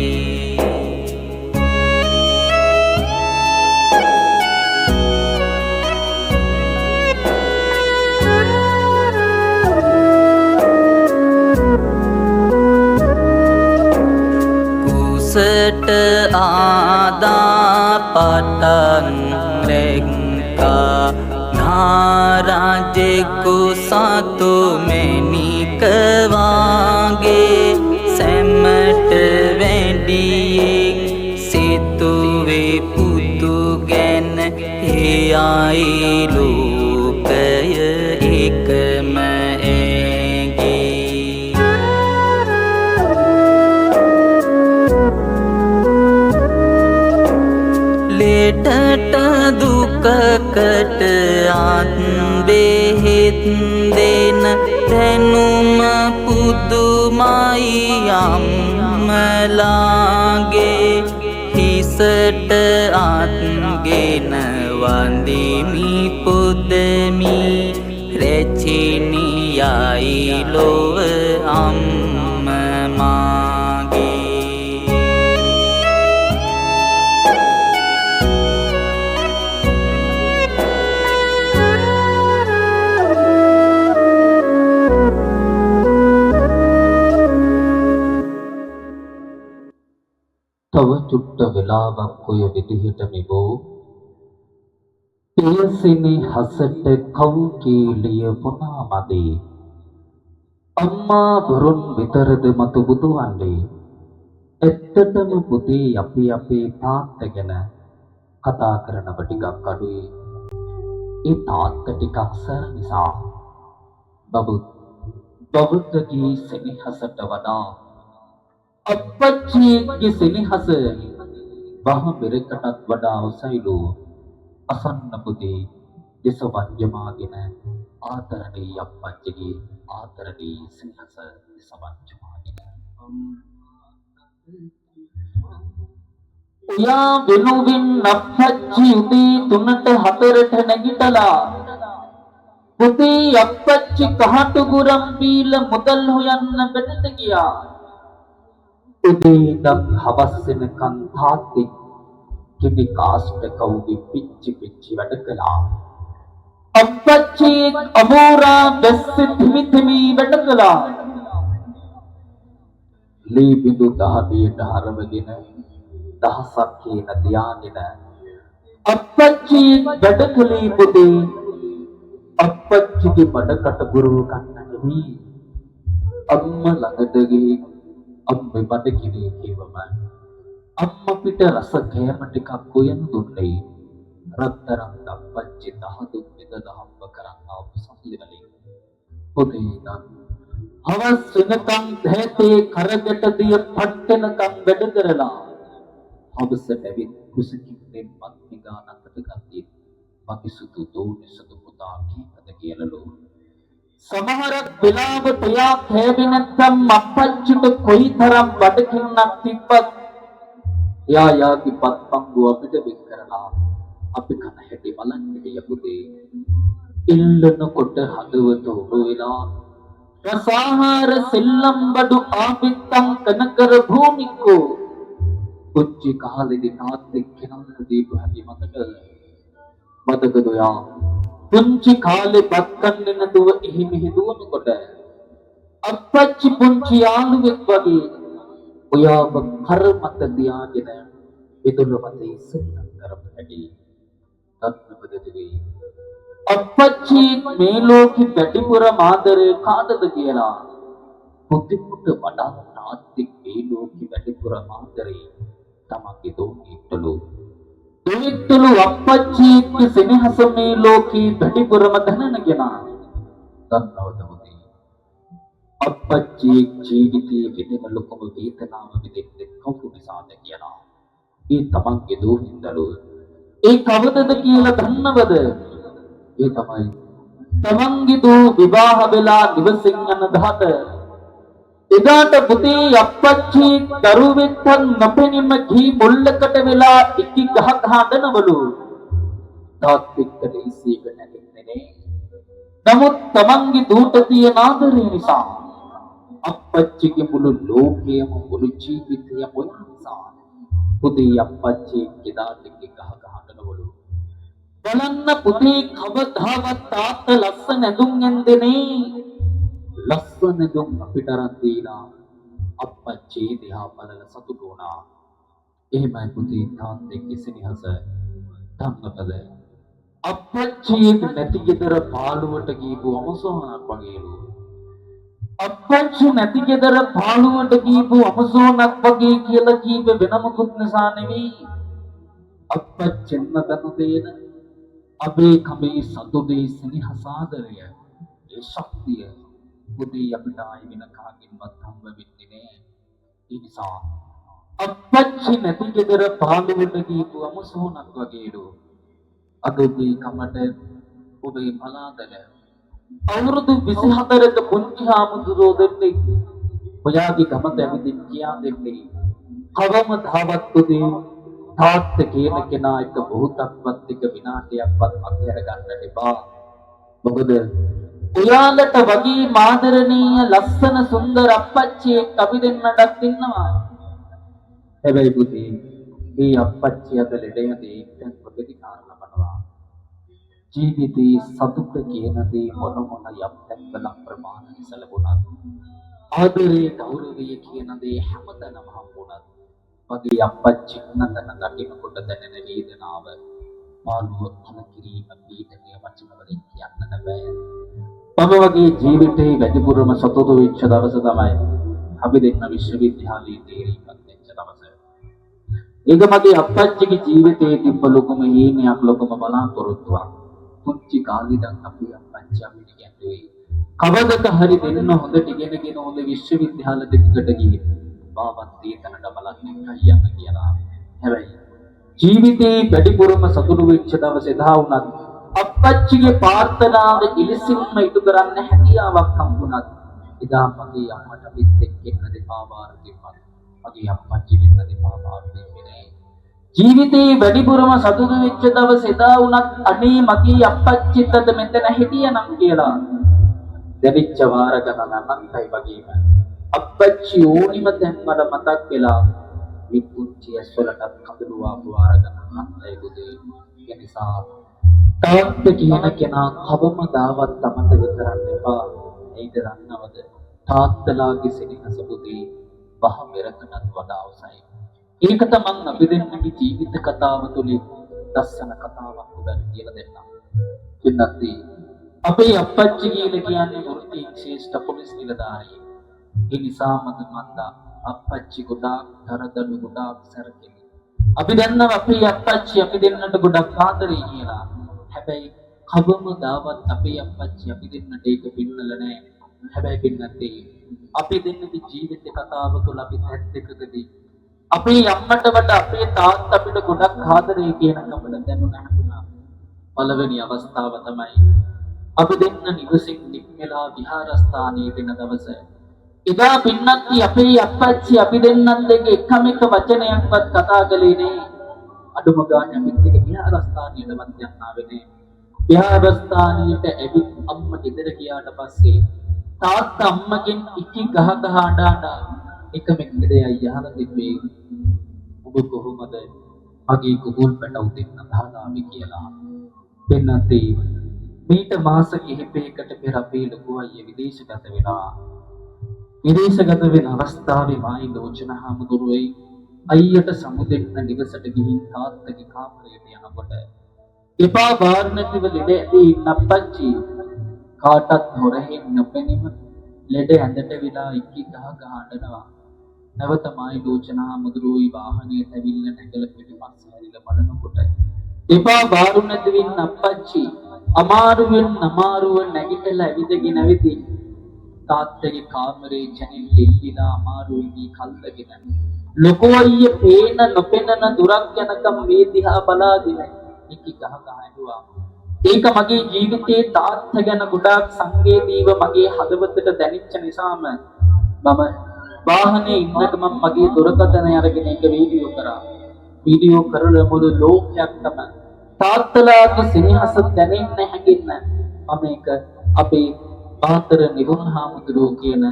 [SPEAKER 3] Kusat ada patan rengka Naraje ko satu meni kewage Semat vendiyek situve putu gen Hiyai lokaya ekma Letata dukakat behet den Tenum pudumai ammalage Hisat atgen wandimi pudmi Rechini yai lov ammamage
[SPEAKER 2] තව චුට්ට වෙලාවක් ඔය විදිහට මෙබෝ පියසිනි හසට කවු කීලිය පුනා මදේ අම්මා වරුන් විතරද මතු බුදුවන්නේ ඇත්තටම පුතේ අපි අපේ තාත්තා ගැන කතා කරනව ටිකක් අඩුයි ඒ තාත්තා ටිකක් සර නිසා නමුත් බබුත්තගේ සෙනෙහසට වඩා අපච්චිගේ සෙනෙහස වහ පෙරකටත් වඩා උසයිලු අසන්න පුතේ දෙසවන්ජමාගෙන ආදරණීය අපච්චිගේ ආදරණීය සෙනෙහස දෙසවන්ජමාගෙන යා වෙනුවින් අපච්චි උදේ 3ට 4ට නැගිටලා පුතේ අපච්චි කහට ගුරම් බීල මුදල් හොයන්න බෙදට ගියා උදේ ඉඳන් හවස් වෙනකන් තාත්තෙක් කිවි කාස්ට කවුගේ පිච්චි වැඩ කළා අපච්චි අමෝරා බැස්ස තිමි වැඩ කළා ලී බිඳු දහදියට හරවගෙන දහසක් කියන ධානයන අපච්චි වැඩ කළේ පුතේ අපච්චිගේ බඩකට ගුරු ගන්න නෙමෙයි අම්මා ළඟට ගිහින් අම්මේ බඩ කිරේ කියවම අම්මා පිට රස කෑම ටිකක් උයන් දුන්නේ රත්තරන් අපච්චි දහදුක් විදලා හම්බ කරන් ආපු සල්ලි වලින් පොතේ නම් හවස් වෙනකන් දැතේ කරකට දිය පට්ටනකම් වැඩ කරලා හවසට ඇවිත් කුසකින්ෙන් මත් නිගානකට ගත්තේ මගේ සුදු දෝනේ සුදු පුතා කීපද කියලාලු සමහරක් වෙලාවට එයා කෑවේ නැත්නම් අපච්චිට කොයිතරම් බඩගින්නක් තිබ්බත් එයා යාගේ පත්පංගුව අපිට වෙන් කරලා අපි කන හැටි බලන්න යපුතේ ඉල්ලනකොට හදවත උඩ වෙලා රසාහාර සෙල්ලම් බඩු ආපිත්තම් කනකර භූමිකෝ පුච්චි කාලෙදි තාත්තෙක් කෙනල්ල දීපු හැටි මතකද යා පුංචි කාලේ බත් කන්නේ නැතුව එහි මෙහි දුවනකොට අපච්චි පුංචි යාළුවෙක් වගේ ඔයාව කර මත දියාගෙන විදුල මත ඉස්සෙල්ලම් කරපු හැටි තත්නපදදී අපච්චි මේ ලෝකෙ වැඩිපුර ආදරේ කාටද කියලා පුදුමුට වඩා තාත්තෙක් මේ ලෝකෙ වැඩිපුර ආදරේ තමගේ දෝනිටලු දෙවිතුළු අප්පච්චිගේ සෙනෙහස මේ ලෝකේ වැඩිපුරම දැනගෙන දන්නවද පුතේ? අප්පච්චි ජීවිතයේ විඳින ලොකුම වේදනාව විඳින්නේ කවුරු නිසාද කියලා. ඒ තමන්ගේ දූ හින්දලු. ඒ කවදද කියලා දන්නවද? ඒ තමයි තමන්ගේ දූ විවාහ වෙලා නිවසින් යන දහත. එදාට පුතේ අප්පච්චි දරුවෙක්වත් නොපෙනීම ගී මුල්ලකට වෙලා ඉක්කි ගහ හදනවලු. තාත් එක්ක දෙයිසීක නැගෙන්නේ නේ. නමුත් තමන්ගේ දූට තියෙන ආදරය නිසා අප්පච්චිගේ මුළු ලෝකයම මුළු ජීවිතයම ඔය නිසා පුතේ අප්පච්චි එදාට ඉක්කි ගහ හදනවලු. බලන්න පුතේ කවදාවත් තාත්ත ලස්සන ඇඳුම් ඇඳෙන්නේ ලස්සන දුම් අපිට අරන් දීලා අප්පච්චි දිහා බලලා සතුටු වුණා. එහෙමයි පුතේ තාත්තගේ සෙනෙහස. ධම්මපද අප්පච්චි නැති ගෙදර පාළුවට ගිහපු අමසෝනක් වගේලු. අප්පච්චි නැති ගෙදර පාළුවට ගිහපු අමසෝනක් වගේ කියලා කීප වෙන මොකුත් නිසා නෙවෙයි. අප්පච්චින් නදන දේන අපේ කමේ සතුටේ සෙනෙහස ආදරය ඒ ශක්තිය පුතේ අපිට ආයි වෙන කාගෙන්වත් හම්බ වෙන්නේ නෑ. ඒ නිසා අප්පච්චි නැති ගෙදර පාළුවට ගිහපු අමසෝනක් වගේලු. අද මේ කමට ඔබේ පලාතල අවුරුදු 24ක පුංචි හාමුදුරුවෝ දෙන්නේ ඔයාගේ ගමට ඇවිදින් කියා දෙන්නේ කවමදාවත් පුතේ තාත්ත කියන කෙනා එක බොහෝතක්වත් එක විනාඩියක්වත් අගහැර ගන්නට එපා. මොකද ඔයාලට වගේ මාදරණීය ලස්සන සුන්දර අප්පච්චියෙක් අපි දෙන්නටත් ඉන්නවා. හැබැයි පුතේ මේ අප්පච්චි අද ලෙඩයදී දැන් ප්‍රතිකාර ලබනවා. ජීවිතේ සතුට කියන දේ මොන යම්තැන්වල ප්‍රමාණ ඉසලුණත් ආදරේ ගෞරවය කියන දේ හැමතැනම හම්බුණත් මගේ අප්පච්චි නන්දන දකින්නකොට දැනෙන වේදනාව මාළුව කලකිරීම පීඩනය වචන වලින් කියන්න බෑ. මම වගේ ජීවිතේ වැඩිපුරම සතුටු වෙච්ච දවස තමයි අපි දෙන්න විශ්වවිද්‍යාලයේ තේරීමක් වෙච්ච දවස. ඒක මගේ අප්පච්චිගේ ජීවිතයේ තිබ්බ ලොකුම හීනයක් ලොකුම බලාපොරොත්තුවක්. පුංචි කාලේ ඉඳන් අපි අප්පච්චි අපිට කියන්නේ කවදක හරි දෙන්න හොඳට ඉගෙනගෙන හොඳ විශ්වවිද්‍යාල දෙකකට ගිහින් බාවත් තීතනට බලන්න යන්න කියලා. හැබැයි ජීවිතේ වැඩිපුරම සතුටු වෙච්ච දවස එදා වුණත් අප්පච්චිගේ ප්‍රාර්ථනාව ඉලිසින්ම ඉටු කරන්න හැකියාවක් හම්බුණත් එදා මගේ අම්මට පිට එක්ක දෙපා වාර දෙපා මගේ අප්පච්චි දෙන්න දෙපා වාර දෙන්නේ නෑ. ජීවිතේ වැඩිපුරම සතුටු වෙච්ච දවස එදා වුණත් අනේ මගේ අප්පච්චිත් අද මෙතන හිටියනම් කියලා දැවිච්ච වාර ගණන අනන්තයි වගේම අප්පච්චි ඕනිම තැන් වල මතක් වෙලා මේ පුංචි ඇස්වලටත් කඳුළු ආපු වාර ගණන අනන්තයි බුදේ. ඒ නිසා තාත්ත කියන කෙනා කවමදාවත් අමතක කරන්න එපා. ඒද දන්නවද? තාත්තලාගේ සෙනෙහස පුතේ වහ මෙරකටත් වඩා අවසයි. ඒක තමයි අපි දෙන්නගේ ජීවිත කතාව තුළින් දස්සන කතාවක් උදැන් කියලා දෙන්නම්. පින්නත්ටි අපේ අප්පච්චි කියන්නේ වෘත්තීය ශ්‍රේෂ්ඨ පොලිස් නිලධාරියෙක්. ඒ නිසා මන්දා අප්පච්චි ගොඩාක් තරදළු ගොඩාක් සැරකෙලි. අපි දන්නවා අපේ අප්පච්චි අපි දෙන්නට ගොඩක් ආදරේ කියලා. හැබැයි කවමදාවත් අපේ අප්පච්චි අපි දෙන්නට ඒක පින්නල නෑ. හැබැයි පින්නත්ටි අපි දෙන්නගේ ජීවිත කතාව තුළ අපි හැත් දෙකකදී අපේ අම්මට වඩා අපේ තාත්තා අපිට ගොඩක් ආදරේ කියන කමල දැනුණා. පළවෙනි අවස්ථාව තමයි අපි දෙන්න නිවසින් නික්මලා විහාරස්ථානයේ දෙන දවස. එදා පින්නත්ටි අපේ අප්පච්චි අපි දෙන්නත් දෙක එකම එක වචනයක්වත් කතා කළේ නෑ. අඩුම ගානේ අපිත් එක විහාරස්ථානයටවත් යන්න ආවේ නෑ. විහාරස්ථානයට ඇවිත් අම්මා ගෙදර ගියාට පස්සේ තාත්තා අම්මගෙන් ඉකි ගහ ගහ අඬා එකම ගෙදේ අයියාලා තිබ්බේ ඔබ කොහොමද මගේ කුකුල් පැටව දෙන්න දාලාවි කියලා. දෙන්නත් මීට මාස කිහිපයකට පෙර අපේ ලොකු අයියා විදේශගත වෙනවා. විදේශගත වෙන අවස්ථාවේ මායි ලෝචන හාමුදුරුවෝ අයියට සමුදෙන්න නිවසට ගිහින් තාත්තගේ කාමරයට යනකොට එපා බාර නැතිව ලෙඩ ඇදී ඉන්න අප්පච්චි කාටත් හොරෙන් නොපෙනීම ලෙඩ ඇඳට විලා ඉක්කි ගහ ගහ අඬනවා.
[SPEAKER 4] නැවතමයි ලෝචනා මුදුරුයි වාහනයට ඇවිල්ලා නැගලා පිටිපස්ස හැරිලා බලනකොට එපා බාරු නැතිවින් අප්පච්චි අමාරුව නැගිටලා ඇවිදගෙන ඇවිදින් තාත්තගේ කාමරේ ජනෙල් දෙල්ලිලා අමාරුයි කල්දගෙන ලොකෝ අයියේ පේන නොපෙනන දුරක් යනකම් මේ දිහා බලාගෙන ඉකි ගහ ගහ ඇඬුවා. ඒක මගේ ජීවිතේ තාත්තා ගැන ගොඩාක් සංවේදීව මගේ හදවතට දැනෙච්ච නිසාම මම වාහනේ ඉන්නකම මගේ දුරකථනය අරගෙන ඒක වීඩියෝ කරා. වීඩියෝ කරලා මුළු ලෝකයක්ම තාත්තලාගේ සෙනෙහස දැනෙන්න හැඟෙන්න මම ඒක අපේ පාතර නිගුණහාමුදුරුවෝ කියන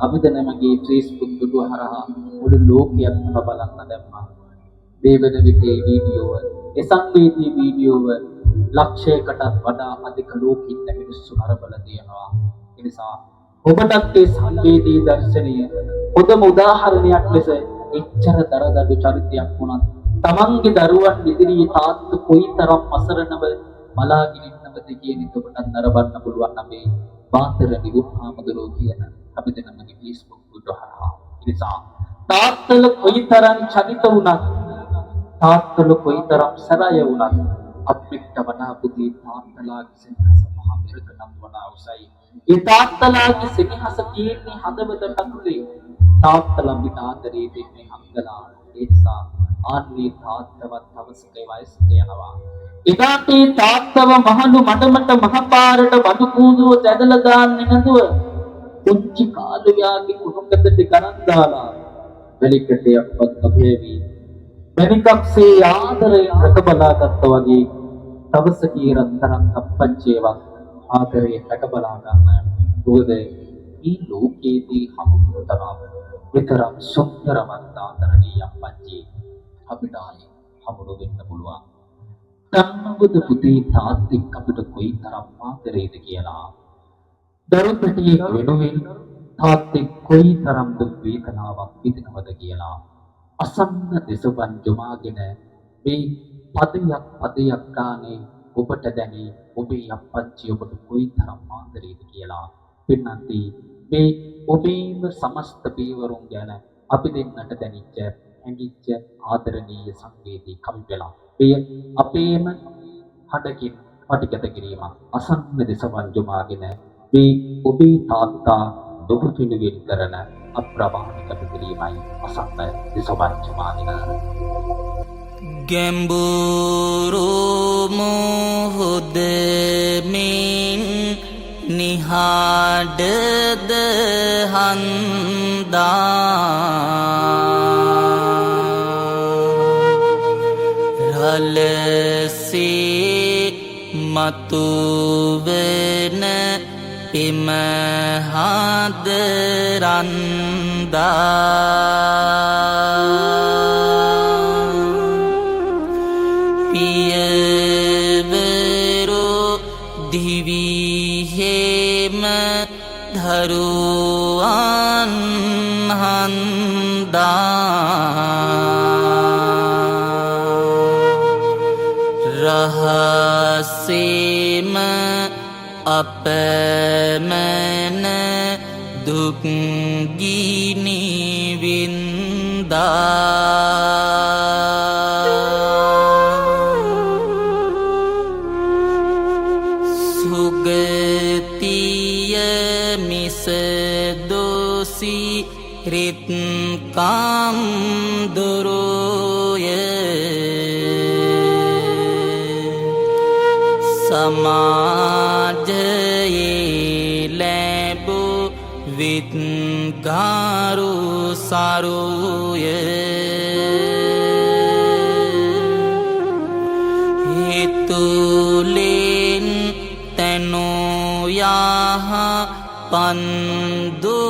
[SPEAKER 4] අභිදනමගේ Facebook දුඩුව හරහා මුළු ලෝකයක්ම බලන්න දැම්මා. මේ වෙන විටේ වීඩියෝව ඒ සංවේදී වීඩියෝව ලක්ෂයකටත් වඩා අධික ලෝකින් මිනිස්සු හරබලා දෙනවා. ඒ නිසා ඔබටත් ඒ සංවේදී දර්ශනය පොදම උදාහරණයක් ලෙස එච්චර දරදඬු චරිතයක් වුණත් තමන්ගේ දරුවන් ඉදිරියේ තාත්තු කොයිතරම් අසරණව බලාගෙන ඉන්නවද කියන එක ඔබටත් නරඹන්න පුළුවන් අපේ පාතර නිගුණහාමුදුරුවෝ කියන අභිදනමගේ Facebook දුඩුව හරහා. ඒ නිසා තාත්තල කොයිතරම් චරිත වුණත් තාත්තල කොයිතරම් සරය වුණත් අපිට වඩා පුතේ තාත්තලාගේ සෙනෙහස මහා මෙරකටත් වඩා උසයි. ඒ තාත්තලාගේ සෙනෙහස තියෙන්නේ හදවතට අතුලේ. තාත්තලා පිට ආදරේ දෙන්නේ හංගලා. ඒ නිසා ආන්නේ තාත්තවත් අවශ්‍යකේ වයසට යනවා. එදාට ඒ තාත්තව මහලු මඩමට මහපාරට වඩු කූදුව දැදලා දාන්නේ නැතුව පුංචි කාලයාගේ කුණුකටට ගණන් දාලා වෙලිකටයක්වත් නොභේවි මණිකක්සේ ආදරයෙන් රකබලාගත්තා වගේ තවසකී රත්තරන් අප්පච්චේවත් ආදරයෙන් රකබලා ගන්න. මොකද මේ ලෝකයේදී හමුතරම් විතරක් සුන්දරවත් ආදරණීය අප්පච්චි අපිට ආයේ හමුරු වෙන්න පුළුවන්. ධම්මබුදු පුතේ තාත්තික් අපිට කොයිතරම් ආදරේද කියලා. දරුපටියෙක් වෙනුවෙන් තාත්තික් කොයිතරම් දුක් වේදනාවක් විඳිනවද කියලා. අසන්න දෙසවන් ජොමාගෙන මේ පදයක් ගානේ ඔබට දැනේ ඔබේ අප්පච්චි ඔබට කොයිතරම් ආදරේද කියලා. පින්නන්ති මේ ඔබේම සමස්ත පීවරුන් ගැන අපි දෙන්නට දැනෙච්ච හැඟිච්ච ආදරණීය සංවේදී කවි පෙළක්. එය අපේම හඩකින් පටිගත කිරීමක්. අසන්න දෙසවන් ජොමාගෙන මේ ඔබේ තාත්තා දුක පිළිවෙල කරන අප්‍රමාණික පිළිමයි අසන්න දෙසවන් ජොමාගෙන.
[SPEAKER 3] ගැඹුරු මුහුදමින් නිහඬද හඳා රලසේ මතුවන පිමහද රන්දා පියවරු දිවිහෙම දරුවන් හඳා රහසේම අපමණ දුක් ගිනි වින්දා සුගතිය මිස දෝසි රිත්කම් දුරුය සමාජයේ ලැබූ විත්ගාරු සරුය හිතුලෙන් තැනුයාහ පන්දු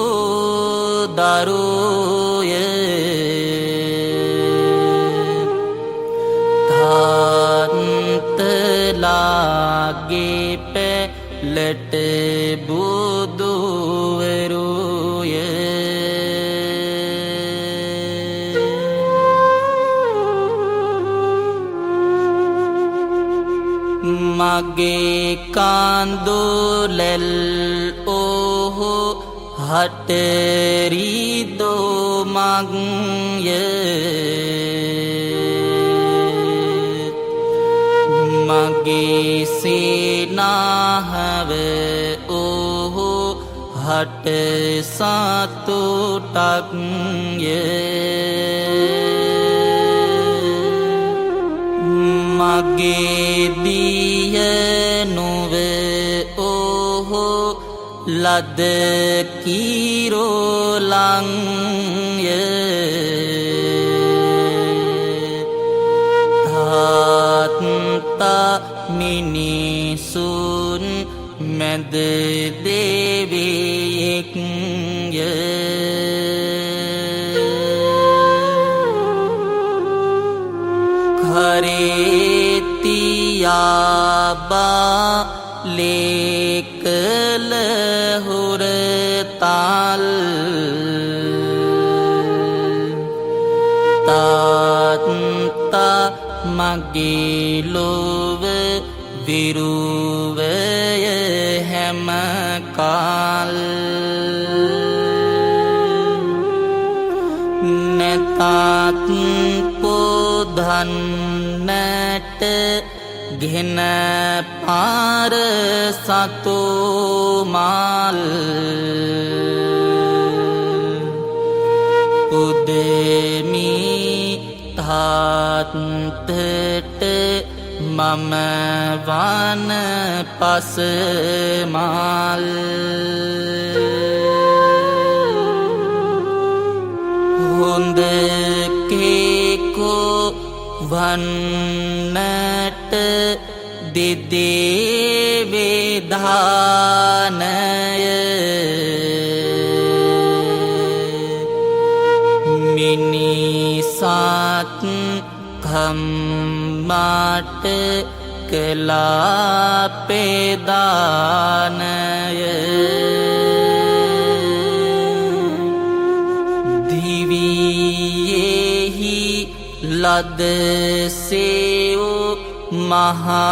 [SPEAKER 3] දරුය තාත්තලාගේ පැලට බුදුවරුය මගේ කාන්දුලෙල් ඔහු හටරිදෝ මග්ය මගේ සේනාහව ඕහු හට සතුටක්ය මගේ දිය නොව ඕහු ලද කිරෝලංය තාත්තා මිනිසුන් මැද දෙවියෙක්ය කරේතියාබා ලේකල හුරතල් තාත්තා මගේ ලොව විරුවය හැමකල් නැතත් පොදන්නට ගෙන පාර සතුමල් උදෙමි තාත්තට මම වන පසමල් හොඳ කේකෝ වන්නට දෙදේ වේදානය මිනිසත් කම්මාට කලාපේදානය දිවියෙහි ලදසෙව් මහනිදානය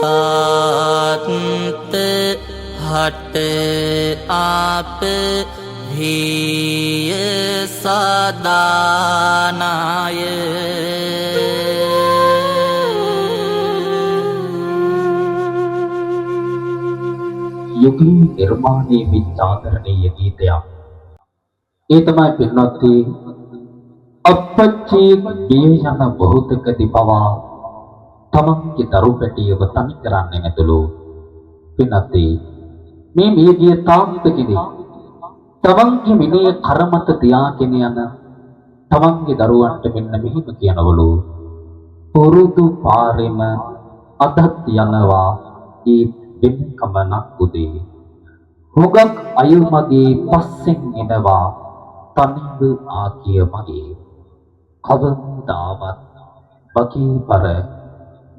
[SPEAKER 3] තාත්ත හට අප හිය සදානාය
[SPEAKER 4] යුගී නිර්මාණයේ විචාරණීය ගීතයක්. ඒ තමයි පින්වත්නි අපච්චි බිය යන බොහෝතකදී පවා තමන්ගේ දරු පැටියව තනි කරන්නේ නැතුළු පින්වත්නි මේ මියගිය තාත්තගෙනි තමන්ගේ මිනිය කරමත තියාගෙන යන තමන්ගේ දරුවන්ට මෙන්න මෙහිම කියනවලු පුරුදු පාරෙම අදත් යනවා ඒ වෙන කමනක් උදේ හුඟක් අය මගේ පස්සෙන් එනවා තනිව ආකිය මගේ කවදාවත් බකී පර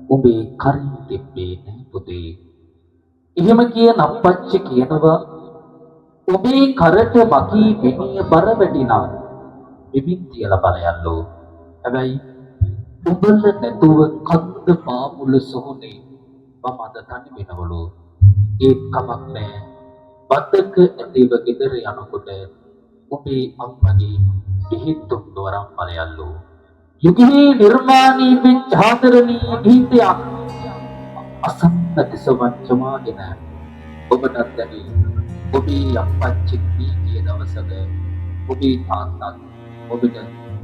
[SPEAKER 4] උඹේ කරින් තිබ්බේ නැහැ පුතේ එහෙම කියන අපච්චි කියනවා ඔබේ කරට බකී වෙණිය බර වැටිනම් බිමින් තියලා බලයල්ලෝ හැබැයි උඹල නැතුව කන්ද පාමුල සොහොනේ මම අද තනි වෙනවලු ඒත් කමක් නෑ බතක ඇතිව ගෙදර යනකොට ඔබේ අම්මගේ බෙහෙත් දොරම් බලයල්ලෝ යුගී නිර්මාණී වෙච්ච ආදරණීය ගීතයක් අසන්න තිසවච්චමාගෙන ඔබට දැනි ඔබේ අපච්චි ගිය දවසක ඔබේ තාත්තත් ඔබට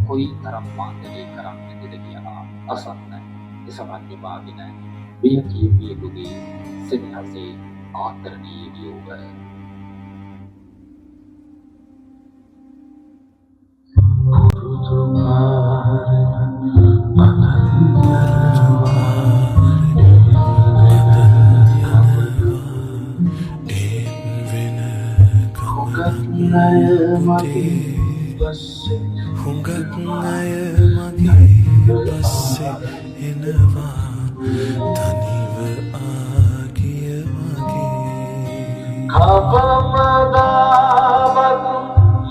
[SPEAKER 4] කොයි තරම් මාතලේ කරන්නේද කියලා අසන්න තිසවච්චමාගෙන මේ කීපියකගේ සෙනෙහසේ ආදරණීය ගීත
[SPEAKER 1] හුඟක් අය මගේ පස්සේ එනවා තනිව ආගිය මගේ
[SPEAKER 4] කවමදාවත්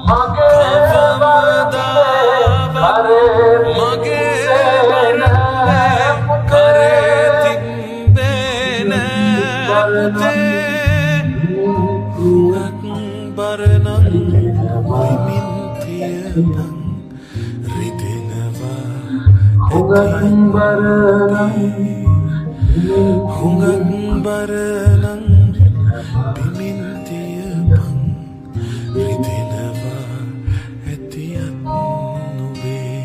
[SPEAKER 4] මගේ මගේ
[SPEAKER 1] හුඟක් බරනං බිමින් තියපන් රිදෙනවා ඇතියත් නුබේ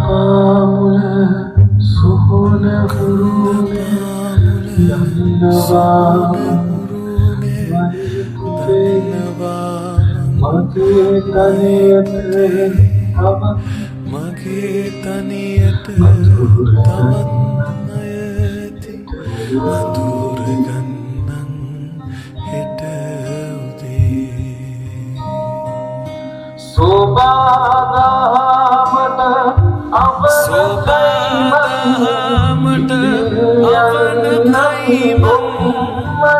[SPEAKER 1] පාමුල සොහොන කුරුනේ මගේ තනියට තවත් අයති මధుර ගන්නන් හෙට උදේ සෝබාදාමට අවනයිමට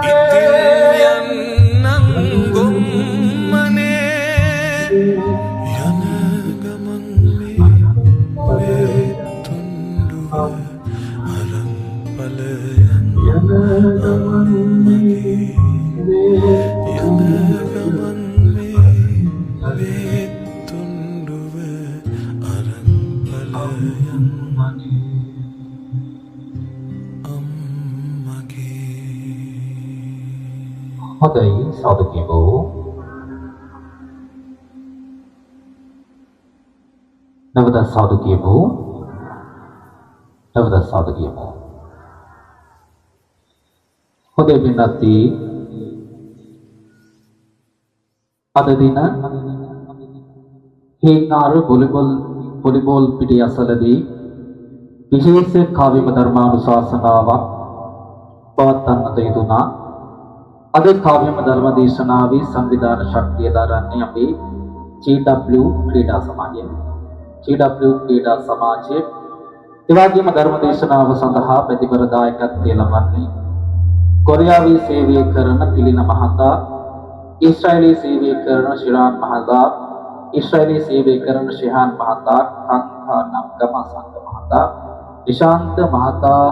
[SPEAKER 1] ඉතිරියන්නං ගුම්මනේ යන ගමන් මේ තුන්ඩුව අරන් පලයන් යන ගමන් මේ තුන්ඩුව අරන් පලයන්
[SPEAKER 5] හොඳයි සාධකයෝ නවද සාධකයෝ හොඳයි පින්වත්නි අද දින හේනාර වොලිබෝල් පිටිය අසලදී විශේෂ කාව්‍ය ධර්මානුශාසනාවක් පවත්වන්නට යෙදුණා. අද කාව්‍ය ධර්ම දේශනාවේ සංවිධාන ශක්තිය දරන්නේ අපේ GW ක්‍රීඩා සමාජය. GW ක්‍රීඩා සමාජයේ එවැගේම ධර්ම දේශනාව සඳහා ප්‍රතිපර දායකත්වය ලබන්නේ කොරියාවේ සේවය කරන පිළින මහතා, ඊශ්‍රායලයේ සේවය කරන ශිරාන් මහතා, ඊශ්‍රායලයේ සේවය කරන ශිහාන් මහතා, කංකා නම්ගම සංඝ මහතා, නිශාන්ත මහතා,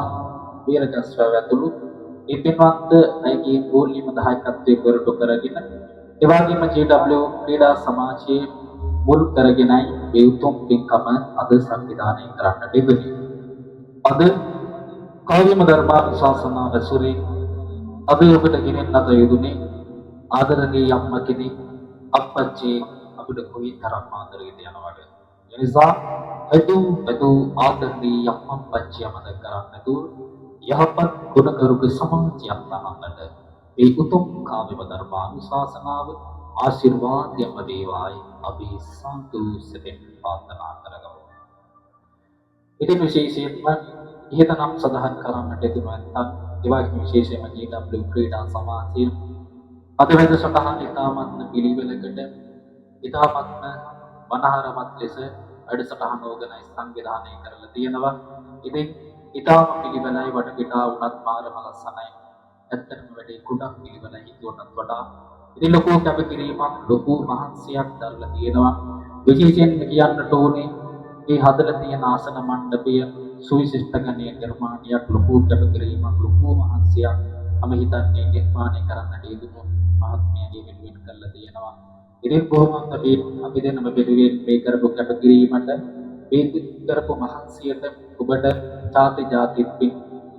[SPEAKER 5] වීරජස්ව ඇතුළු ඒ පින්වත් අයගේ මූල්‍යම දායකත්වයේ පෙරටු කරගෙන එවැගේම GW ක්‍රීඩා සමාජයේ මුල් කරගෙනයි මේ උතුම් පින්කම අද සංවිධානය කරන්නට යෙදුනේ. අද කාව්‍ය ධර්මානුශාසනා රසුරේ අද ඔබට ගෙනෙන්නට යෙදුනේ ආදරණීය අම්මා කෙනෙක් අප්පච්චි අපිට කොයි තරම් ආදරයද යනවද. ඒ නිසා එතු ආදරණීය අප්පච්චි අමතක කරන්නේ නැතුව යහපත් ගුණකරුක සමාජයක් ලබන්නට මේ උතුම් කාව්‍ය ධර්මානුශාසනාව ආශිර්වාදයම දේවායි අපි සන්තුෂ්ටෙන් ප්‍රාර්ථනා කරගමු. ඉතින් විශේෂයෙන්ම ඉහත නම් සඳහන් කරන්නට යෙදුණු නැත්නම් ඒවාගේ විශේෂයෙන්ම GW ක්‍රීඩා සමාජයේ අද වැඩසටහන ඉතාමත්ම පිළිවෙලකට ඉතාමත්ම වනහරමත් ලෙස වැඩසටහන ඕගනයිස් සංවිධානය කරලා තියෙනවා. ඉතින් ඉතාම පිළිවෙලයි වටපිටාව උනත් මාරම ලස්සනයි. ඇත්තටම වැඩි කුඩක් පිළිවෙලයි හිතුවටත් වඩා ඉතින් ලොකු කැපකිරීමක් ලොකු මහන්සියක් දරලා තියෙනවා. විශේෂයෙන් කියන්නට ඕනේ මේ හදලා තියෙන ආසන මණ්ඩපය සුවිශිෂ්ටකණීය නිර්මාණයක්, ලොකු කැපකිරීමක්, ලොකු මහන්සියක් මම හිතන්නේ නිර්මාණය කරන්නට යෙදුණු මහත්මයාගේ වෙනුවෙන් කරලා තියෙනවා. ඉතින් බොහොම අපි දෙන්නම පිළිවෙල මේ කරපු කැපකිරීමට මේ කරපු මහන්සියට ඔබට ජාතිත් පින්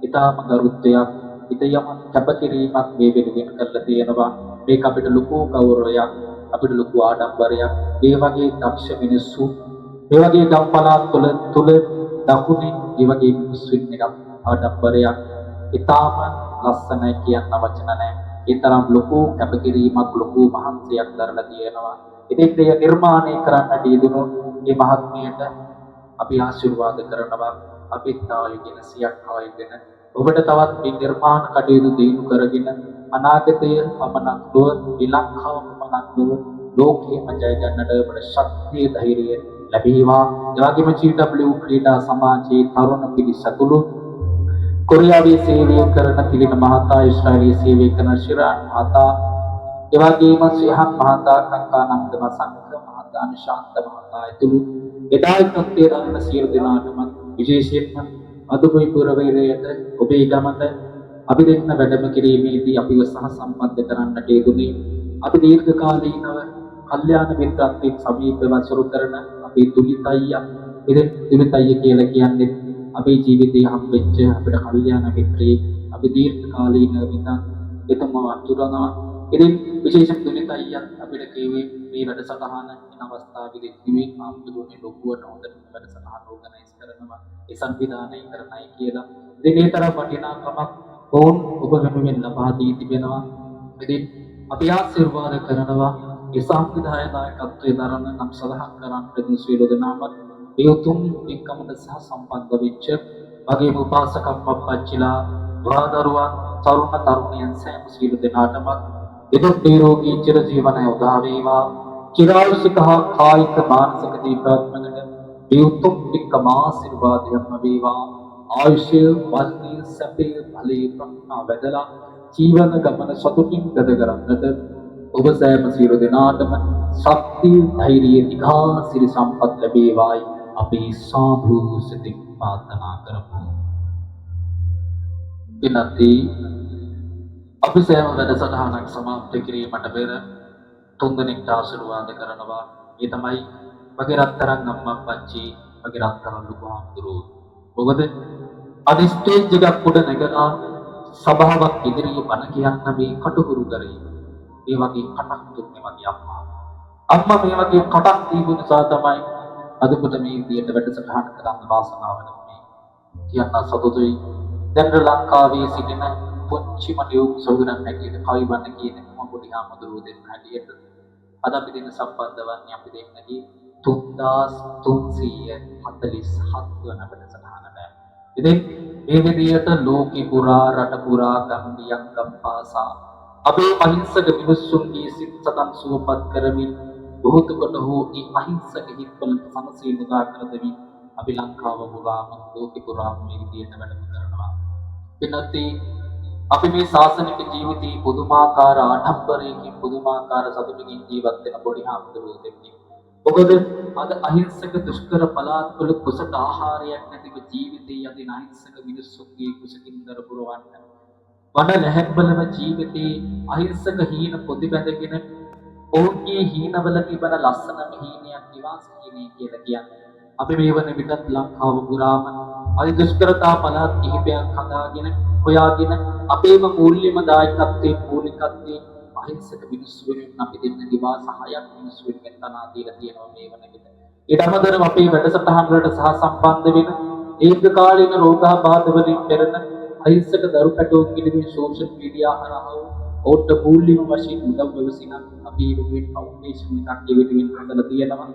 [SPEAKER 5] ඉතාම ගරුත්වයක් ඉතයම කැපකිරීමක් මේ වෙනුවෙන් කරලා තියෙනවා. මේක අපිට ලොකු ගෞරවයක්, අපිට ලොකු ආඩම්බරයක්. මේ වගේ දක්ෂ මිනිස්සු මේ වගේ ගම් පළාත් තුල දකුණේ මේ වගේ මිනිස්සු ඉන්න එක ආඩම්බරයක්. ඉතාම ලස්සනයි කියන්න වචන නැහැ. ඒ තරම් ලොකු කැපකිරීමක් ලොකු මහන්සියක් දරලා තියෙනවා. ඉතින් ඒ නිර්මාණය කරන්නට යෙදුණු මේ මහත්මියට අපි ආශිර්වාද කරනවා. අපිත් ආයුගෙන සියක් ආයුගෙන ඔබට තවත් මේ නිර්මාණ කටයුතු දියුණු කරගෙන අනාගතයේ පමණක් නොව විලක්ෂව පමණක් නොව ලෝකයේම ජය ගන්නට ඔබට ශක්තිය ධෛර්යය ලැබේවා. ඒ වගේම GW ක්‍රීඩා සමාජයේ තරුණ පිරිස ඇතුළු කොරියාවේ සේවය කරන තිලින මහතා, ඊශ්‍රායලයේ සේවය කරන ශිරාන් මහතා, ඒ වගේම සිහන් මහතා, කංකානන්ද මසංක මහතා, නිශාන්ත මහතා ඇතුළු එදායිකත්වයේ දරන සියලු දෙනාටම විශේෂයෙන්ම අදුපුයි පුරවැරයට ඔබේ ගමත අපි දෙන්න වැඩම කිරීමේදී අපිව සහ සම්බන්ධ කරන්නට යෙදුනේ අපි දීර්ඝ කාලීනව කල්යාණ මිත්‍රත්වයෙන් සමීපව සුරු කරන අපේ තුලිතయ్య ඉතින් තුලිතయ్య කියලා කියන්නේ අපේ ජීවිතේ හම්බෙච්ච අපේ කල්යාණ මිත්‍රයෙක් අපි දීර්ඝ කාලීනව විතක් එතම වතුරනවා. ඉතින් විශේෂ තුලිතయ్య අපිට කියවේ මේ වැඩසටහන වෙන අවස්ථාවකදී කිව්වේ ආම්දුනේ ලොකුවට හොඳට වැඩසටහන ඕගනයිස් කරනවා ඒ සංවිධානය කරනයි කියලා. ඉතින් ඒ තරම් වටිනාකමක් ඕන් ඔබ වෙනුවෙන් ලබා දී තිබෙනවා. ඉතින් අපි ආශිර්වාද කරනවා ඒ සංවිධායක නායකත්වයේ දරන නම් සඳහන් කරන්නට දුන් සියලු දෙනාම ඒ උතුම් එක්කමට සහ සම්බන්ධ වෙච්ච වගේම උපාසකම්පච්චිලා දරුවන් තරුණ තරුණියන් සෑම සියලු දෙනාටම එදොත් නිරෝගී චිර ජීවනය උදා වේවා. චිරායුෂික හා කායික මානසික දීප්‍රාත්මකට ඒ උතුම් එක්කම ආශිර්වාදයක්ම වේවා. ආයුෂය වර්ණය සැපේ බලේ ප්‍රඥා වැදලා ජීවන ගමන සතුටින් ගත කරන්නට ඔබ සෑම සියලු දෙනාටම ශක්තිය ධෛර්යය දිගා සිරි සම්පත් ලැබේවායි අපි සාදු සිතින් ප්‍රාර්ථනා කරමු. ඉනති අපි සෑම වැඩසටහනක් සමාප්ත කිරීමට පෙර තුන්දෙනෙක්ට ආශිර්වාද කරනවා. ඒ තමයි මගේ රත්තරන් අම්මා පච්චි මගේ රත්තරන් ලොකු හාමුදුරුවෝ. මොකද අද ස්ටේජ් එකක් උඩ නැගලා සභාවක් ඉදිරියේ බණ කියන්න මේ කටුකුරු කරේ. ඒ වගේ කටක් දුන්නේ මගේ අම්මා. අම්මා මේ වගේ කටක් දීපු නිසා තමයි අද කොට මේ විදියට වැඩසටහන කරන්න වාසනාව ලැබුණේ. කියන්න සතුටුයි. දැන් ලංකාවේ සිටින පුංචිම නියුක් සොයුරන් හැටියට කවිබන්න කියන මොබුඩි හාමුදුරුවෝ දෙන්න හැටියට අද අපි දෙන්න සම්බන්ධ වන්නේ අපි දෙන්නගේ 3347 වන වැඩසටහනට. ඉතින් මේ විදියට ලෝකේ පුරා රට පුරා ගම්බියක් ගම්පාසා අපේ අහිංසක මිනිස්සුන්ගේ සිත් සතන් සුවපත් කරමින් බොහෝතකට හෝ ඒ අහිංසක හිත්වල සමසී මුදා කර දෙමින් අපි ලංකාව පුරාම ලෝකේ පුරාම මේ විදියට වැඩම කරනවා. එනතේ අපි මේ ශාසනික ජීවිතයේ පුදුමාකාර ආඩම්බරයකින් පුදුමාකාර සතුටකින් ජීවත් වෙන පොඩි හාමුදුරුවෝ දෙන්නේ. මොකද අද අහිංසක දුෂ්කර පළාත්වල කුසට ආහාරයක් නැතිව ජීවිතයේ යදින අහිංසක මිනිස්සුන්ගේ කුසකින්දර පුරවන්න වඩ ලැහැබ්බලම ජීවිතයේ අහිංසක හීන පොදි බැඳගෙන ඔවුන්ගේ හීනවල තිබෙන ලස්සනම හීනයක් නිවාස හීනය කියලා කියන්නේ. අපි මේ වන විටත් ලංකාව පුරාම අති දුෂ්කරතා පළාත් කිහිපයක් හදාගෙන හොයාගෙන අපේම මූල්‍යම දායකත්වයේ මූලිකත්වයේ අහිංසක මිනිස්සු වෙනුවෙන් අපි දෙන්න නිවාස 6ක් මිනිස්සු වෙනුවෙන් තනා දීලා තියෙනවා මේ වන විට. ඊට අමතරව අපේ වැඩසටහන් වලට සහ සම්බන්ධ වෙන දීර්ඝකාලීන රෝගාබාධ වලින් පෙරෙන අහිංසක දරු පැටවුන් පිළිබඳ සෝෂල් මීඩියා හරහා ඔවුන්ට මූල්‍යම වශයෙන් උදව් වෙවසින අපි වෙනුවෙන් ෆවුන්ඩේෂන් එකක් වෙනුවෙන් හදලා තියෙනවා.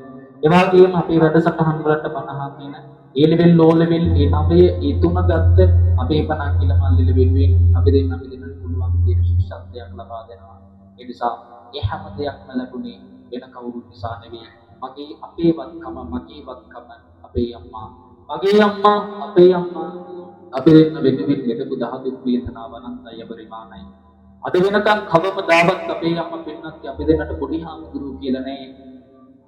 [SPEAKER 5] ඒ වගේම අපේ වැඩසටහන් වලට බණහන් වෙන A level low level ඒ නවයේ ඒ තුන ගත්ත අපේ පණක් කියලා මල්ලි වෙනුවෙන් අපි දෙන්නට පුළුවන් විශේෂත්වයක් ලබා දෙනවා. ඒ නිසා ඒ හැම දෙයක්ම ලැබුණේ වෙන කවුරුත් නිසා නෙවෙයි. මගේ අපේවත්කම අපේ අම්මා අපේ අම්මා අපි දෙන්න වෙනුවෙන් ලැබපු දහදුක් වේදනාව අනන්තය පරිමාණයි. අද වෙනකන් කවමදාවත් අපේ අම්මා පින්නත් අපි දෙන්නට පොඩි හාමුදුරුවෝ කියලා නෑ.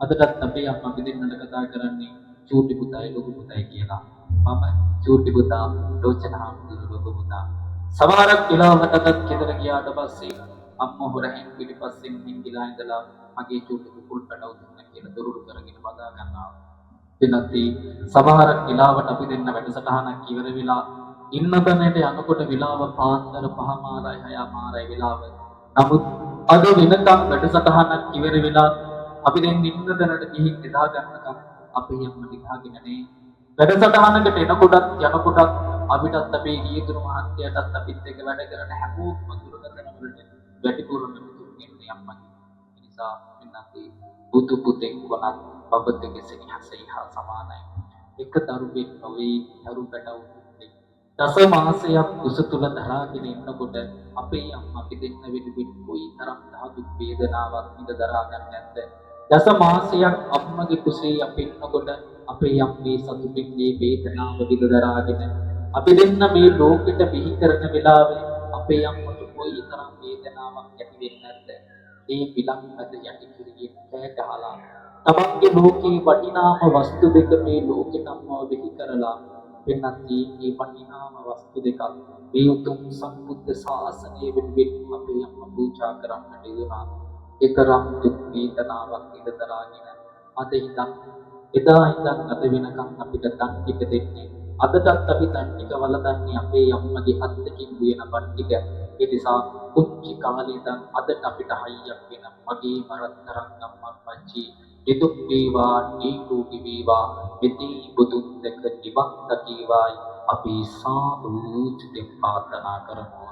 [SPEAKER 5] අදටත් අපේ අම්මා අපි දෙන්නට කතා කරන්නේ චූටි පුතායි ලොකු පුතායි කියලා. මම චූටි පුතා ලෝචන හාමුදුරුවෝ ලොකු පුතා. සමහරක් වෙලාවකට ගෙදර ගියාට පස්සේ අම්මා හොරෙන් පිටිපස්සෙන් හින්දිලා ඉඳලා මගේ චූටි කුකුල් පැටව දුන්න කියලා දොරුරු කරගෙන බදා ගන්නවා. එනත්ටි සමහරක් වෙලාවට අපි දෙන්න වැඩසටහනක් ඉවර වෙලා ඉන්න තැනට යනකොට වෙලාව පාන්දර 5:00යි 6:00යි වෙලාව. නමුත් අද වෙනකම් වැඩසටහනක් ඉවර වෙලා අපි දැන් ඉන්න තැනට ගිහින් නිදා ගන්නකම් අපේ අම්මා නිදාගෙන නේ. වැඩසටහනකට එනකොටත් යනකොටත් අපිටත් අපේ ගියතුරු මහත්තයාටත් අපිත් එක්ක වැඩ කරන හැමෝටම දුරකථන වලට
[SPEAKER 4] වැඩිපුරම මෙතුන්ගේ අම්මගේ. ඒ නිසා පින්නති බුදු පුතෙක් වුණත් බබතගේ සෙනෙහසයි හා සමානයි. එක දරුවෙක් නොවේ දරු පැටවුනේ. දස මාසයක් කුස තුල දරාගෙන ඉන්නකොට අපේ අම්මා දෙන්න වෙනුවෙන් කොයිතරම් දුක් වේදනාවක් විඳ දරා ගන්න නැද්ද? දස මාසයක් අම්මගේ කුසේ අපි ඉන්නකොට අපේ අම්මේ සතුටින් මේ වේදනාව විඳ දරාගෙන අපි දෙන්න මේ ලෝකෙට බිහි කරන වෙලාවේ අපේ අම්මට කොයිතරම් වේදනාවක් ඇති වෙන්නේ නැද්ද? ඒ විලක් මැද යටි කිරියෙන් කෑ ගහලා තමන්ගේ ලෝකේ වටිනාම වස්තු දෙක මේ ලෝකෙට අම්මව බිහි කරලා වෙනත්ී මේ වටිනාම වස්තු දෙක මේ උතුම් සම්බුද්ධ ශාසනය වෙනුවෙන් අපේ අම්මා පූජා කරන්නට යුතුනා. ඒතරම් දුක් වේදනාවක් විඳ දරාගෙන අද ඉඳන් එදා ඉඳන් අද වෙනකම් අපිට තන් ටික දෙන්නේ. අදටත් අපි තන් ටික වලදන්නේ අපේ අම්මගේ අත් දෙකින් දුවන බත් ටික. ඒ නිසා කුංචි කාලේ ඉඳන් අදට අපිට හයියක් වෙන මගේ මරතරන් අම්මා පච්චි නිදුක් වේවා නිරෝගී වේවා මෙති බුදුන් දෙක නිවන් දකීවායි අපි සාදු චිතෙන් ප්‍රාර්ථනා කරමු.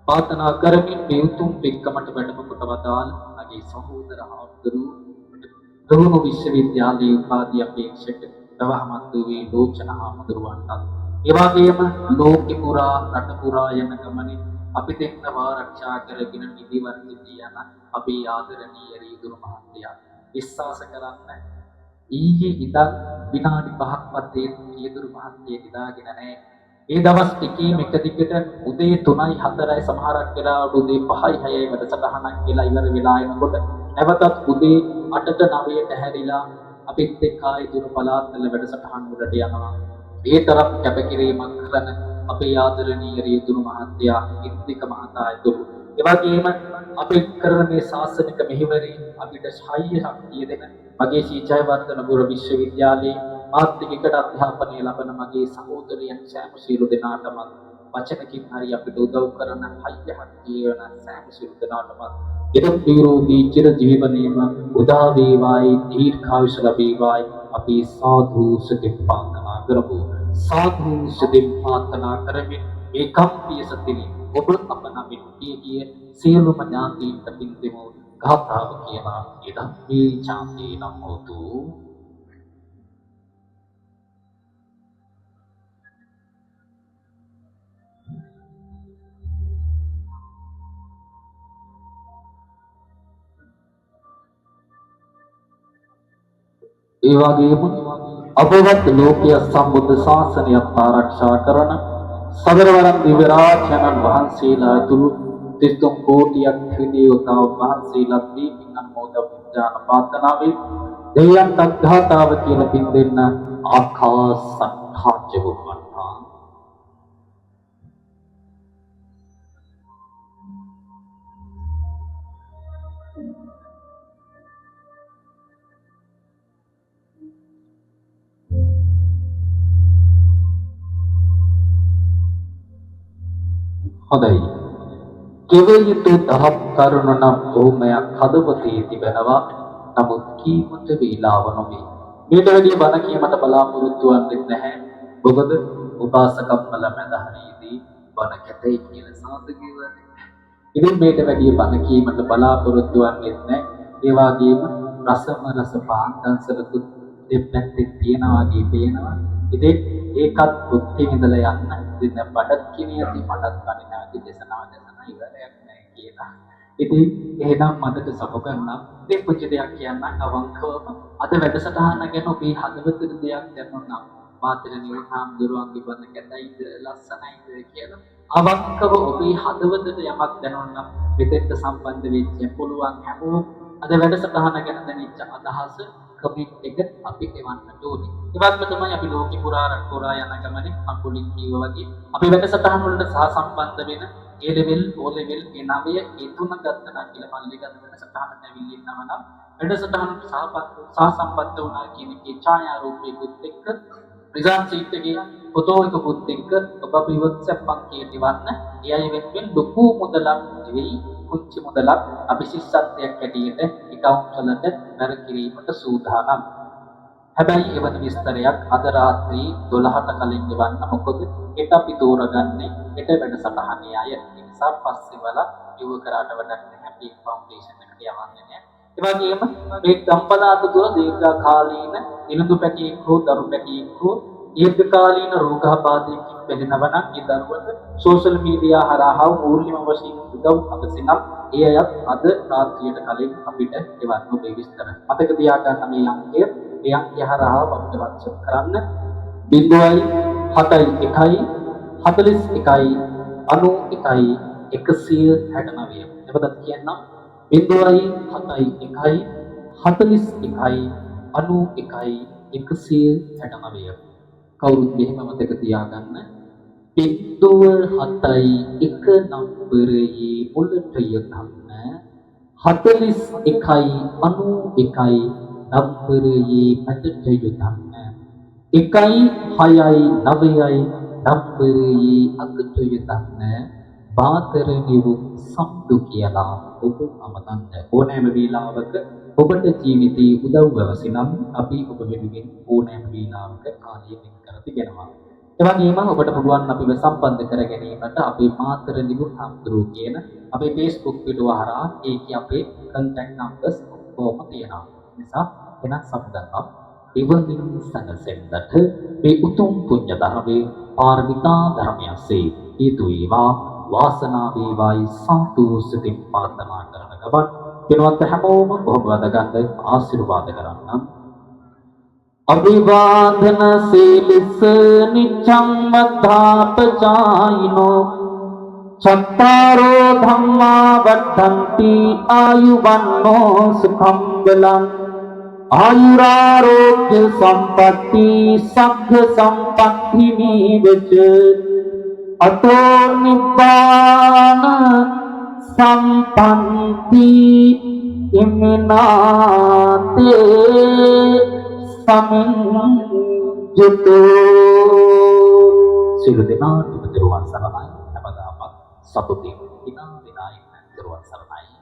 [SPEAKER 4] ප්‍රාර්ථනා කරමින් මේ උතුම් පින්කමට වැඩම කොට වදාළ මගේ සහෝදර හාමුදුරුවෝ විශ්වවිද්‍යාලයේ උපාධි අපේක්ෂක දවහමත් වූ ලෝචන හාමුදුරුවන්ටත් ඒ වගේම ලෝකෙ පුරා රට පුරා යන ගමනේ අපි දෙන්නව ආරක්ෂා කරගෙන නිදිවර්ගදී යන අපේ ආදරණීය රීදුරු මහත්තයා විශ්වාස කරන්න ඊයේ ඉඳන් විනාඩි 5ක්වත් ඒ රීදුරු මහත්තයා නිදාගෙන නැහැ. ඒ දවස් ටිකේම එක දිගට උදේ 3යි 4යි සමහරක් වෙලාවට උදේ 5යි 6යි වැඩසටහනක් කියලා ඉවර වෙලා එනකොට නැවතත් උදේ 8ට 9ට හැරිලා අපිත් එක්ක ආයේ දුර පළාත්වල වැඩසටහන් වලට යනවා. ඒ තරම් කැපකිරීමක් කරන අපේ ආදරණීය රියදුරු මහත්තයා ඉන්දික මහතා ඇතුළු ඒ වගේම අපි කරන මේ ශාසනික මෙහෙවරේ අපිට ශාය්‍ය ශක්තිය දෙන මගේ ශ්‍රී ජයවර්ධනපුර විශ්වවිද්‍යාලයේ මාත්‍රිකට අධ්‍යාපනය ලබන මගේ සහෝදරයන් සෑම සියලු දෙනාටම වචනකින් හරි අපිට උදව් කරන හයිය ශක්තිය වෙන සෑම සියලු දෙනාටම ඉරම් නිරෝගී චිර ජීවනයේම උදා වේවායි දීර්ඝායුෂ ලැබේවායි අපි සාදු සතින් ප්‍රාර්ථනා කරමු. साधु सदिम प्रार्थना करमिन एकांतीय सतिनि ඔබ අප නමින් පිය සියලු ඥාතීන්ට පින් දෙමු. ගාථාව කියලා ඉදම් මේ ඡාන්ති නම් හොතු. ඒ වගේම අපවත් ලෝකීය සම්බුද්ධ ශාසනයත් ආරක්ෂා කරන සතරවරම් දිව්‍ය රාජානන් වහන්සේලා ඇතුළු 33 කෝටියක් ත්‍රිදේවතාව වහන්සේලාත් මේ පින් අනුමෝදන් ඥාන ප්‍රාර්ථනාවේ දෙවියන්ට අග්ඝාතාව කියලා පින් දෙන්න ආකාසට්ඨාච වුණා. හොඳයි. කෙවෙල් යුතු දහම් කරුණ නම් බොහොමයක් හදවතේ තිබෙනවා. නමුත් කීමට වේලාව නොවේ. මේට වැඩිය බණ කීමට බලාපොරොත්තු වෙන්නේ නැහැ. මොකද උපාසකම්මල මැද හරියදී බණ කැතයි කියලා සාධකීවනේ. ඉතින් මේට වැඩිය බණ කීමට බලාපොරොත්තු වෙන්නේ නැහැ. ඒ වගේම රසම රස පාන්දන්සලකුත් දෙපැත්තේ තියනවා වගේ පේනවා. ඉතින් ඒකත් බුද්ධි විඳලා යන්න. ඉතින් බඩත් කියනියදී මටත් කන්නේ නැති දේශනාව දේශනා ඉවරයක් නැහැ කියලා. ඉතින් එහෙනම් මතක සප ගන්න මේ පුංචි දෙයක් කියන්න අවංකවම අද වැඩසටහන ගැන ඔබේ හදවතේ දෙයක් දැනුණා. මාතර නිවහාම් දරුවන්ගේ බඳ කැතයිද ලස්සනයිද කියලා අවංකව ඔබේ හදවතට යමක් දැනුණා. මෙතෙන්ට සම්බන්ධ වෙච්ච පුළුවන් හැමෝම අද වැඩසටහන ගැන දැනෙච්ච අදහස කමෙන්ට් එක අපි එවන්නට ඕනේ. ඒවත් තමයි අපි ලෝකෙ පුරා රටෝරා යන ගමනේ අපුලින් කියවා වගේ අපි වැඩසටහන් වලට සහ සම්බන්ධ වෙන A level O level මේ නවය ඒ තුන ගත්තා කියලා මල්ලි ගන්න වැඩසටහනට ඇවිල්ලා ඉන්නවා නම් වැඩසටහනට සහ සම්බන්ධ වුණා කියන එකේ ඡායාරූපයකුත් එක්ක රිසල්ට් ෂීට් එකේ ෆොටෝ එකකුත් එක්ක ඔබ අපි WhatsApp අංකයට දිවන්න. ඒ අය වෙනුවෙන් ලොකු මුදලක් නෙවෙයි කුංචි මුදලක් අපි ශිෂ්‍යත්වයක් ඇටියට account වලට දර කිරීමට සූදානම්.
[SPEAKER 5] හැබැයි එවන විස්තරයක් අද රාත්‍රී 12ට කලින් ගෙවන්න. මොකද හෙට අපි තෝරගන්නේ හෙට වැඩසටහනේ අය. ඒ නිසා පස්සේ වල ඉව කරාට වැඩක් නැහැ. අපි ෆවුන්ඩේෂන් එකට යවන්නේ නැහැ. ඒ වගේම මේ ගම්පලාත තුළ දීර්ඝකාලීන දිනදු පැටියෙක් හෝ දරු පැටියෙක් හෝ දීර්ඝකාලීන රෝගාබාධයකින් පෙළෙනවා නම් ඒ දරුවට සෝෂල් මීඩියා හරහා මූල්‍යම වශයෙන් උදව් අපසිනම් ඒ අයත් අද රාත්‍රියට කලින් අපිට එවන්න මේ විස්තර. මතක තියාගන්න මේ අංකය ඒ අංකය හරහා අපිට WhatsApp කරන්න 0.71 41 91 169. එපදත් කියන්න 0.71 41 91 169. කවුරුත් එහෙම මතක තියාගන්න. 0.71 නම්බරයේ මුලට යොදන්න 41 91 නම්බරයේ මැදට යොදන්න 169 නම්බරයේ අගට යොදන්න බාතර නිවුම් සම්දු කියලා ඔබ අමතන්න. ඕනෑම වේලාවක ඔබට ජීවිතයේ උදව් අවශ්‍යනම් අපි ඔබ වෙනුවෙන් ඕනෑම වේලාවක කාලය වෙන් කර තිබෙනවා. ඒ වගේම ඔබට පුළුවන් අපිව සම්බන්ධ කර ගැනීමට අපේ මාතර නිවුම් හම්දුරු කියන අපේ Facebook පිටුව හරහා ඒකේ අපේ contact numbers ඔක්කොම තියෙනවා. නිසා වෙනත් සම්බන්ධතාවක් ඉවනින් සැනසෙන්නට මේ උතුම් පුණ්‍ය ධර්මයේ පාරමිතා ධර්මයන්සේ හේතු වේවා වාසනාව වේවායි සාදු සිතින් ප්‍රාර්ථනා කරන ගමන් පින්වත් හැමෝම බොහොම වැදගත් ආශිර්වාද කරන්නම්. අභිවාදන සීලස නිච්ඡං මද්ධාපචායිනෝ චත්තාරෝ ධම්මා වඩ්ඩන්ති ආයුවන්නෝ සුඛං බලං ආයුරාෝග්‍ය සම්පatti සග්ග සම්පatti නීවච අතෝ නිබ්බාන සම්පන්ති ඉමිනාතේ සමිඤ්ජතෝ. සියලු දෙනාටම දරුවන් සරණයි. හැමදාමත් සතුටින් දිනා දිනායි දරුවන් සරණයි.